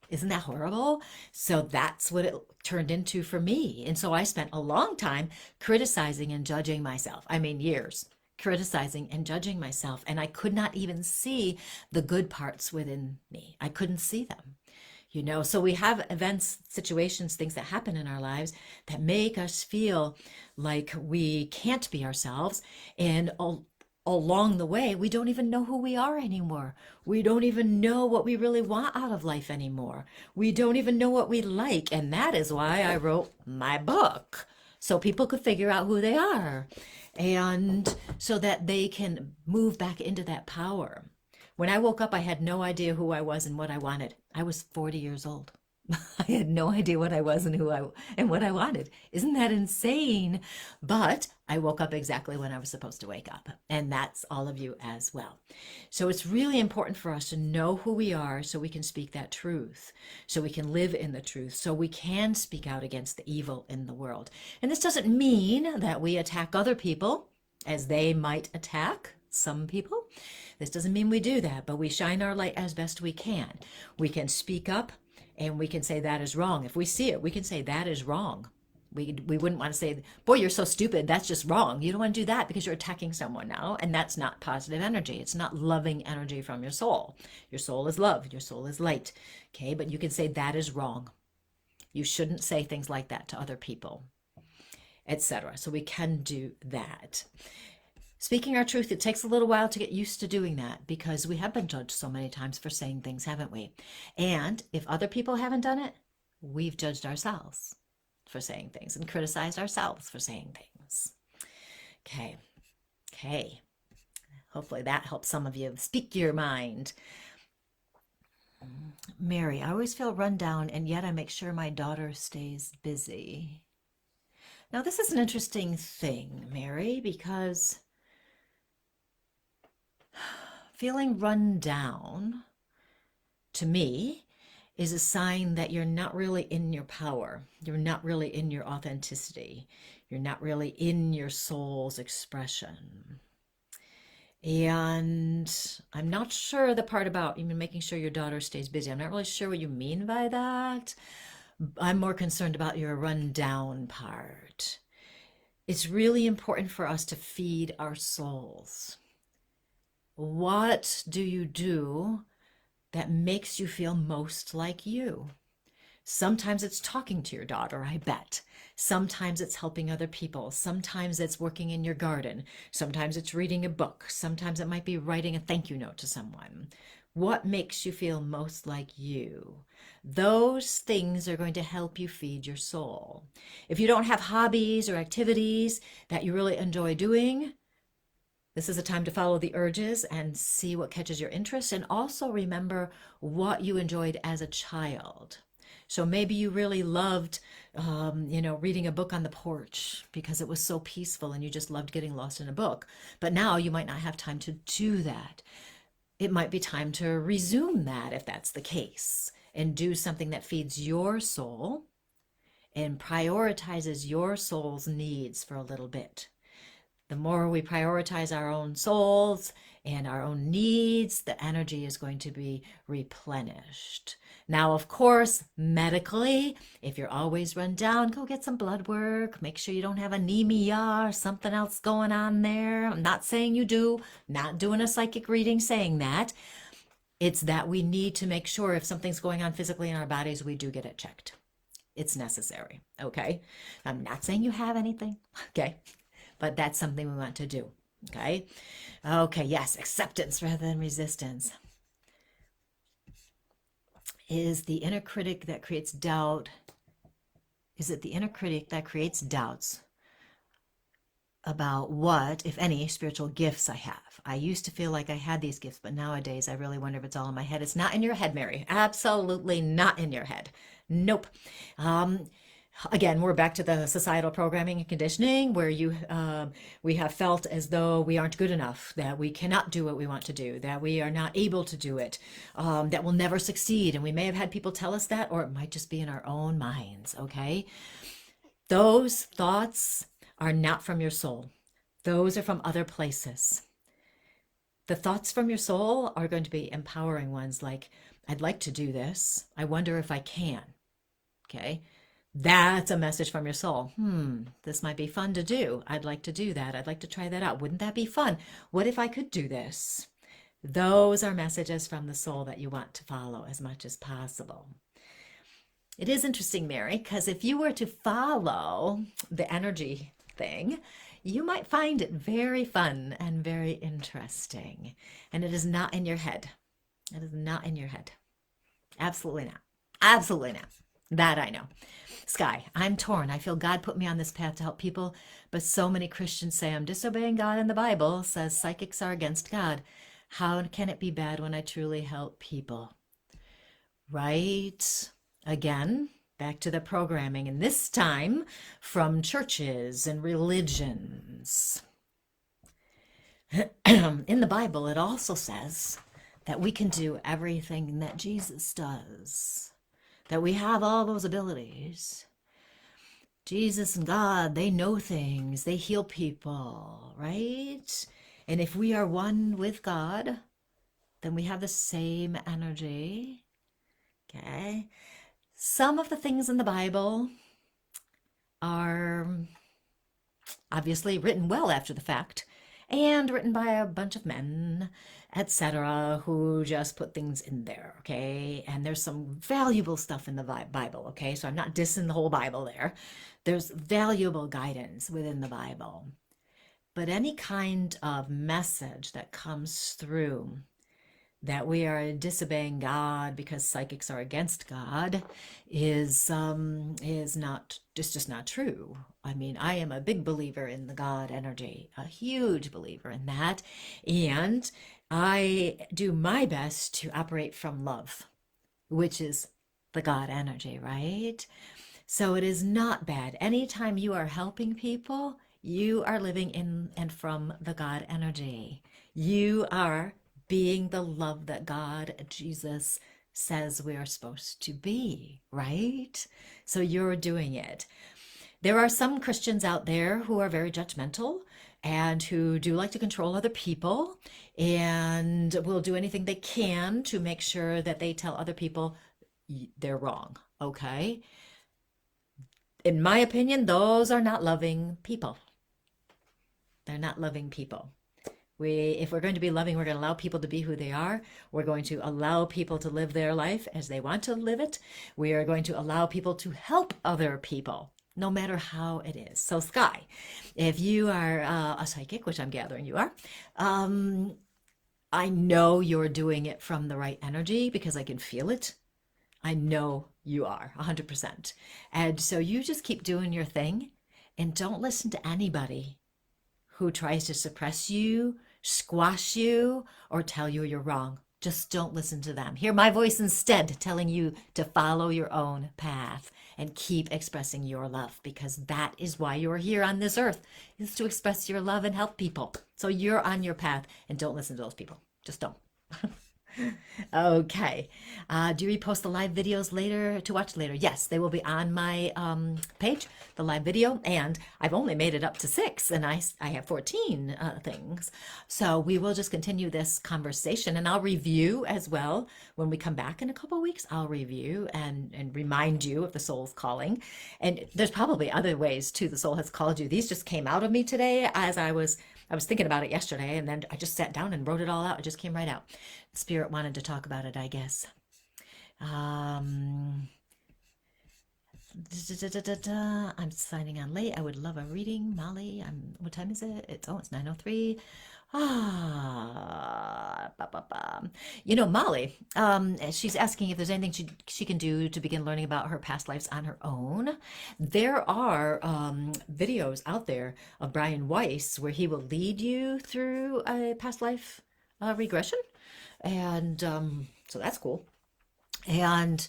Isn't that horrible? So that's what it turned into for me. And so I spent a long time criticizing and judging myself. I mean, years criticizing and judging myself. And I could not even see the good parts within me. I couldn't see them. So we have events, situations, things that happen in our lives that make us feel like we can't be ourselves. And along the way, we don't even know who we are anymore. We don't even know what we really want out of life anymore. We don't even know what we like. And that is why I wrote my book, so people could figure out who they are and so that they can move back into that power. When I woke up, I had no idea who I was and what I wanted. I was 40 years old. I had no idea what I was and what I wanted. Isn't that insane? But I woke up exactly when I was supposed to wake up, and that's all of you as well. So it's really important for us to know who we are so we can speak that truth, so we can live in the truth, so we can speak out against the evil in the world. And this doesn't mean that we attack other people as they might attack some people. This doesn't mean we do that, but we shine our light as best we can. We can speak up and we can say that is wrong. If we see it, we can say that is wrong. We wouldn't want to say, boy, you're so stupid, that's just wrong. You don't want to do that because you're attacking someone now, and that's not positive energy. It's not loving energy from your soul. Your soul is love. Your soul is light. Okay, but you can say that is wrong. You shouldn't say things like that to other people, etc. So we can do that. Speaking our truth, it takes a little while to get used to doing that because we have been judged so many times for saying things, haven't we? And if other people haven't done it, we've judged ourselves for saying things and criticized ourselves for saying things. Okay. Hopefully that helps some of you speak your mind. Mary, I always feel run down, and yet I make sure my daughter stays busy. Now, this is an interesting thing, Mary, because feeling run down, to me, is a sign that you're not really in your power. You're not really in your authenticity. You're not really in your soul's expression. And I'm not sure the part about even making sure your daughter stays busy. I'm not really sure what you mean by that. I'm more concerned about your run down part. It's really important for us to feed our souls. What do you do that makes you feel most like you? Sometimes it's talking to your daughter, I bet. Sometimes it's helping other people. Sometimes it's working in your garden. Sometimes it's reading a book. Sometimes it might be writing a thank you note to someone. What makes you feel most like you? Those things are going to help you feed your soul. If you don't have hobbies or activities that you really enjoy doing, this is a time to follow the urges and see what catches your interest, and also remember what you enjoyed as a child. So maybe you really loved, reading a book on the porch because it was so peaceful and you just loved getting lost in a book. But now you might not have time to do that. It might be time to resume that if that's the case and do something that feeds your soul and prioritizes your soul's needs for a little bit. The more we prioritize our own souls and our own needs, the energy is going to be replenished. Now, of course, medically, if you're always run down, go get some blood work. Make sure you don't have anemia or something else going on there. I'm not saying you do, not doing a psychic reading saying that. It's that we need to make sure if something's going on physically in our bodies, we do get it checked. It's necessary, okay? I'm not saying you have anything, okay? But that's something we want to do, okay? Okay, yes, acceptance rather than resistance. Is the inner critic that creates doubt, is it the inner critic that creates doubts about what, if any, spiritual gifts I have? I used to feel like I had these gifts, but nowadays I really wonder if it's all in my head. It's not in your head, Mary. Absolutely not in your head. Nope. Again, we're back to the societal programming and conditioning where we have felt as though we aren't good enough, that we cannot do what we want to do, that we are not able to do it, that we'll never succeed. And we may have had people tell us that, or it might just be in our own minds, okay? Those thoughts are not from your soul. Those are from other places. The thoughts from your soul are going to be empowering ones like, I'd like to do this. I wonder if I can, okay? That's a message from your soul. This might be fun to do. I'd like to do that. I'd like to try that out. Wouldn't that be fun? What if I could do this? Those are messages from the soul that you want to follow as much as possible. It is interesting, Mary, because if you were to follow the energy thing, you might find it very fun and very interesting. And it is not in your head. It is not in your head. Absolutely not. Absolutely not. That I know. Sky, I'm torn. I feel God put me on this path to help people, but so many Christians say I'm disobeying God, and the Bible says psychics are against God. How can it be bad when I truly help people? Right? Again, back to the programming, and this time from churches and religions. In the Bible, it also says that we can do everything that Jesus does, that we have all those abilities. Jesus and God, they know things, they heal people, right? And if we are one with God, then we have the same energy. Okay. Some of the things in the Bible are obviously written well after the fact and written by a bunch of men, etc., who just put things in there, okay? And there's some valuable stuff in the Bible, okay? So I'm not dissing the whole Bible there. There's valuable guidance within the Bible. But any kind of message that comes through that we are disobeying God because psychics are against God is not just not true. I mean, I am a big believer in the God energy, a huge believer in that, and I do my best to operate from love, which is the God energy, right? So it is not bad. Anytime you are helping people, you are living in and from the God energy. You are being the love that God, Jesus, says we are supposed to be, right? So you're doing it. There are some Christians out there who are very judgmental and who do like to control other people and will do anything they can to make sure that they tell other people they're wrong, okay? In my opinion, those are not loving people. They're not loving people. If we're going to be loving, we're going to allow people to be who they are. We're going to allow people to live their life as they want to live it. We are going to allow people to help other people, no matter how it is. So Sky, if you are a psychic, which I'm gathering you are, I know you're doing it from the right energy because I can feel it. I know you are 100%. And so you just keep doing your thing and don't listen to anybody who tries to suppress you, squash you, or tell you you're wrong. Just don't listen to them. Hear my voice instead telling you to follow your own path and keep expressing your love, because that is why you're here on this earth, is to express your love and help people. So you're on your path and don't listen to those people. Just don't. Okay. Do you repost the live videos later to watch later? Yes, they will be on my page, the live video, and I've only made it up to 6, and I have 14 things. So we will just continue this conversation, and I'll review as well when we come back in a couple of weeks. I'll review and remind you if the soul's calling. And there's probably other ways too the soul has called you. These just came out of me today as I was thinking about it yesterday, and then I just sat down and wrote it all out. It just came right out. Spirit wanted to talk about it, I guess. I'm signing on late. I would love a reading. Molly, what time is it? It's 9:03. Molly, she's asking if there's anything she can do to begin learning about her past lives on her own. There are videos out there of Brian Weiss where he will lead you through a past life regression. And so that's cool. And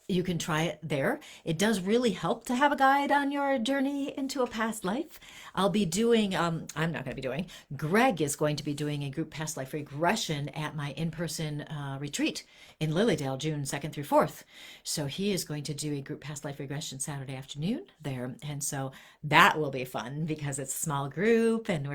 you can try it there. It does really help to have a guide on your journey into a past life. I'll be doing, I'm not going to be doing, Greg is going to be doing a group past life regression at my in-person retreat in Lilydale, June 2nd through 4th. So he is going to do a group past life regression Saturday afternoon there. And so that will be fun because it's a small group and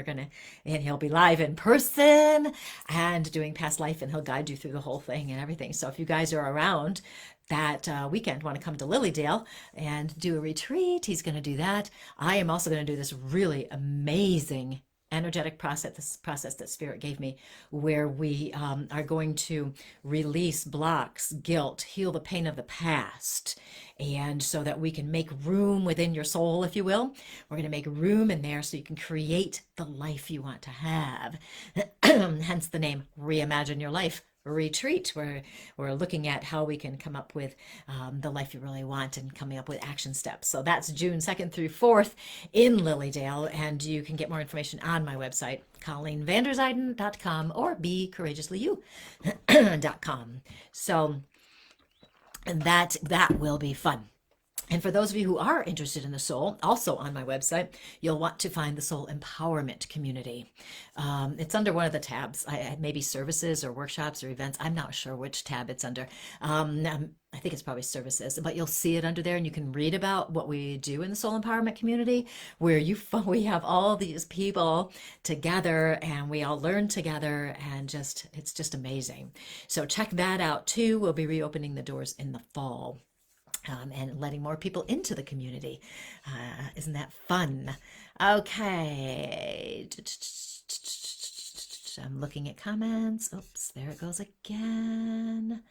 and he'll be live in person and doing past life, and he'll guide you through the whole thing and everything. So if you guys are around that weekend, want to come to Lilydale and do a retreat, he's going to do that. I am also going to do this really amazing energetic process, this process that Spirit gave me, where we are going to release blocks, guilt, heal the pain of the past, and so that we can make room within your soul, if you will. We're going to make room in there so you can create the life you want to have. Hence the name Reimagine Your Life Retreat, where we're looking at how we can come up with the life you really want and coming up with action steps. So that's June 2nd through 4th in Lilydale, and you can get more information on my website, ColleenVanderZuyden.com, or BeCourageouslyYou.com. So that will be fun. And for those of you who are interested in the soul, also on my website, you'll want to find the Soul Empowerment Community. It's under one of the tabs, maybe services or workshops or events. I'm not sure which tab it's under. I think it's probably services, but you'll see it under there, and you can read about what we do in the Soul Empowerment Community, where we have all these people together and we all learn together, and it's just amazing. So check that out too. We'll be reopening the doors in the fall. And letting more people into the community. Isn't that fun? Okay. I'm looking at comments. Oops, there it goes again.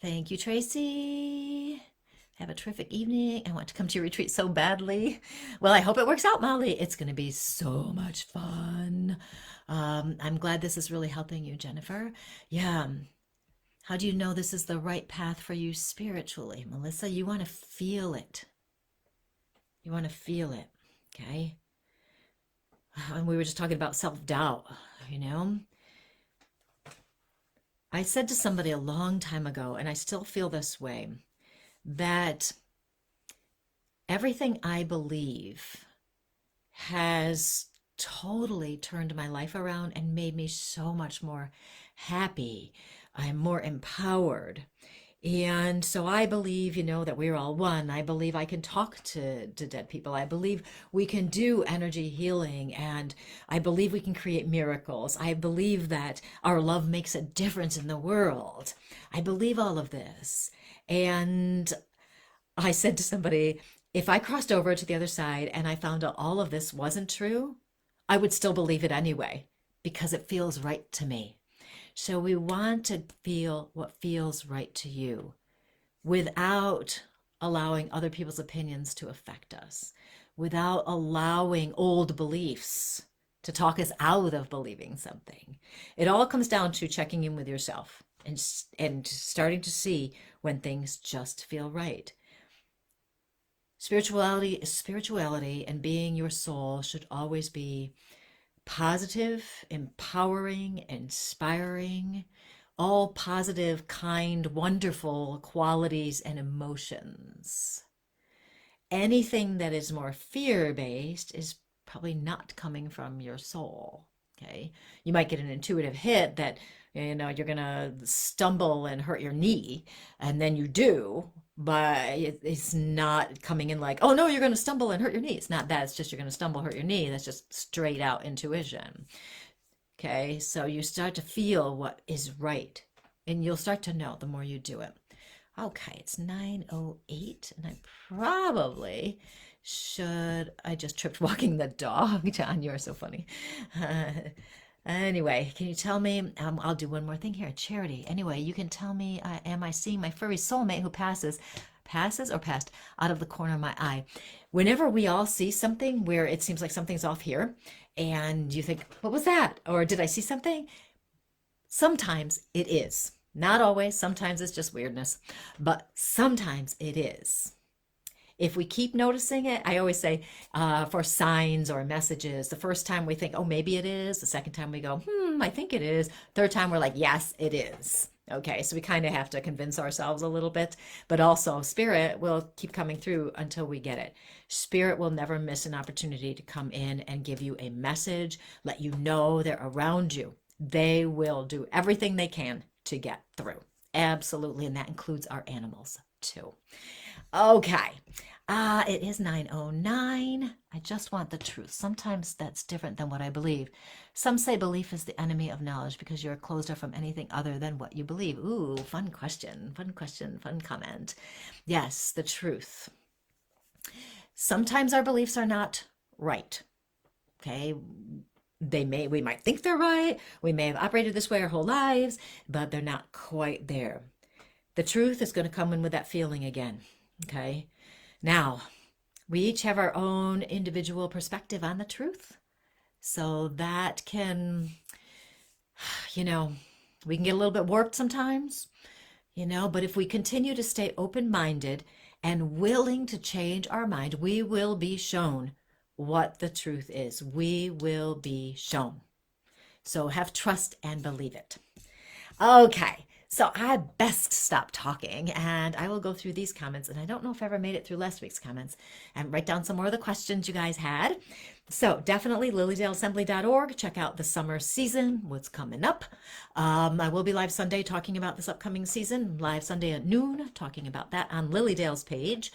Thank you, Tracy. Have a terrific evening. I want to come to your retreat so badly. Well, I hope it works out, Molly. It's going to be so much fun. I'm glad this is really helping you, Jennifer. Yeah. How do you know this is the right path for you spiritually? Melissa, you want to feel it. You want to feel it, okay? And we were just talking about self-doubt, you know? I said to somebody a long time ago, and I still feel this way, that everything I believe has totally turned my life around and made me so much more happy. I'm more empowered. And so I believe, that we're all one. I believe I can talk to dead people. I believe we can do energy healing, and I believe we can create miracles. I believe that our love makes a difference in the world. I believe all of this. And I said to somebody, if I crossed over to the other side and I found out all of this wasn't true, I would still believe it anyway, because it feels right to me. So we want to feel what feels right to you without allowing other people's opinions to affect us, without allowing old beliefs to talk us out of believing something. It all comes down to checking in with yourself and starting to see when things just feel right. Spirituality and being your soul should always be positive, empowering, inspiring, all positive, kind, wonderful qualities and emotions. Anything that is more fear-based is probably not coming from your soul, okay? You might get an intuitive hit that, you're going to stumble and hurt your knee, and then you do, but it's not coming in like, oh no, you're going to stumble and hurt your knee. It's not that. It's just you're going to stumble, hurt your knee. That's just straight out intuition. Okay, so you start to feel what is right, and you'll start to know the more you do it. Okay, it's 9:08, and I probably should. I just tripped walking the dog. John, you're so funny. Anyway, can you tell me, I'll do one more thing here, charity. Anyway, you can tell me, am I seeing my furry soulmate who passes or passed out of the corner of my eye? Whenever we all see something where it seems like something's off here, and you think, what was that? Or did I see something? Sometimes it is. Not always. Sometimes it's just weirdness. But sometimes it is. If we keep noticing it, I always say for signs or messages, the first time we think, oh, maybe it is. The second time we go, I think it is. Third time we're like, yes, it is. Okay, so we kind of have to convince ourselves a little bit, but also Spirit will keep coming through until we get it. Spirit will never miss an opportunity to come in and give you a message, let you know they're around you. They will do everything they can to get through. Absolutely, and that includes our animals too. Okay. It is 9:09. I just want the truth. Sometimes that's different than what I believe. Some say belief is the enemy of knowledge because you're closed off from anything other than what you believe. Ooh, fun question, fun comment. Yes, the truth. Sometimes our beliefs are not right. Okay, we might think they're right. We may have operated this way our whole lives, but they're not quite there. The truth is going to come in with that feeling again. Okay. Now, we each have our own individual perspective on the truth. So that can, you know, we can get a little bit warped sometimes, but if we continue to stay open-minded and willing to change our mind, we will be shown what the truth is. We will be shown. So have trust and believe it. Okay. So I best stop talking and I will go through these comments. And I don't know if I ever made it through last week's comments and write down some more of the questions you guys had. So definitely lilydaleassembly.org. Check out the summer season, what's coming up. I will be live Sunday talking about this upcoming season, live Sunday at noon, talking about that on Lily Dale's page.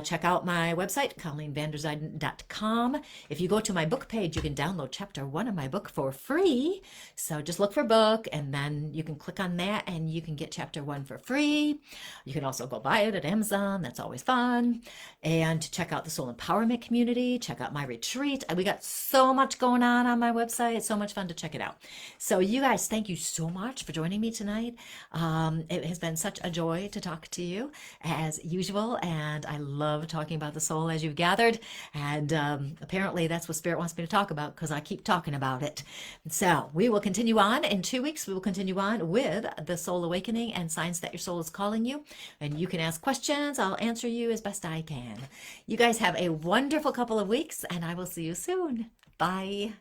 Check out my website, ColleenVanderzuyden.com. If you go to my book page, you can download chapter 1 of my book for free. So just look for book and then you can click on that and you can get chapter 1 for free. You can also go buy it at Amazon. That's always fun. And check out the Soul Empowerment community. Check out my retreat. We got so much going on my website. It's so much fun to check it out. So you guys, thank you so much for joining me tonight. It has been such a joy to talk to you as usual. And I love talking about the soul as you've gathered. And apparently that's what Spirit wants me to talk about because I keep talking about it. So we will continue on. In 2 weeks, we will continue on with the soul awakening and signs that your soul is calling you. And you can ask questions. I'll answer you as best I can. You guys have a wonderful couple of weeks and I will see you soon. Bye.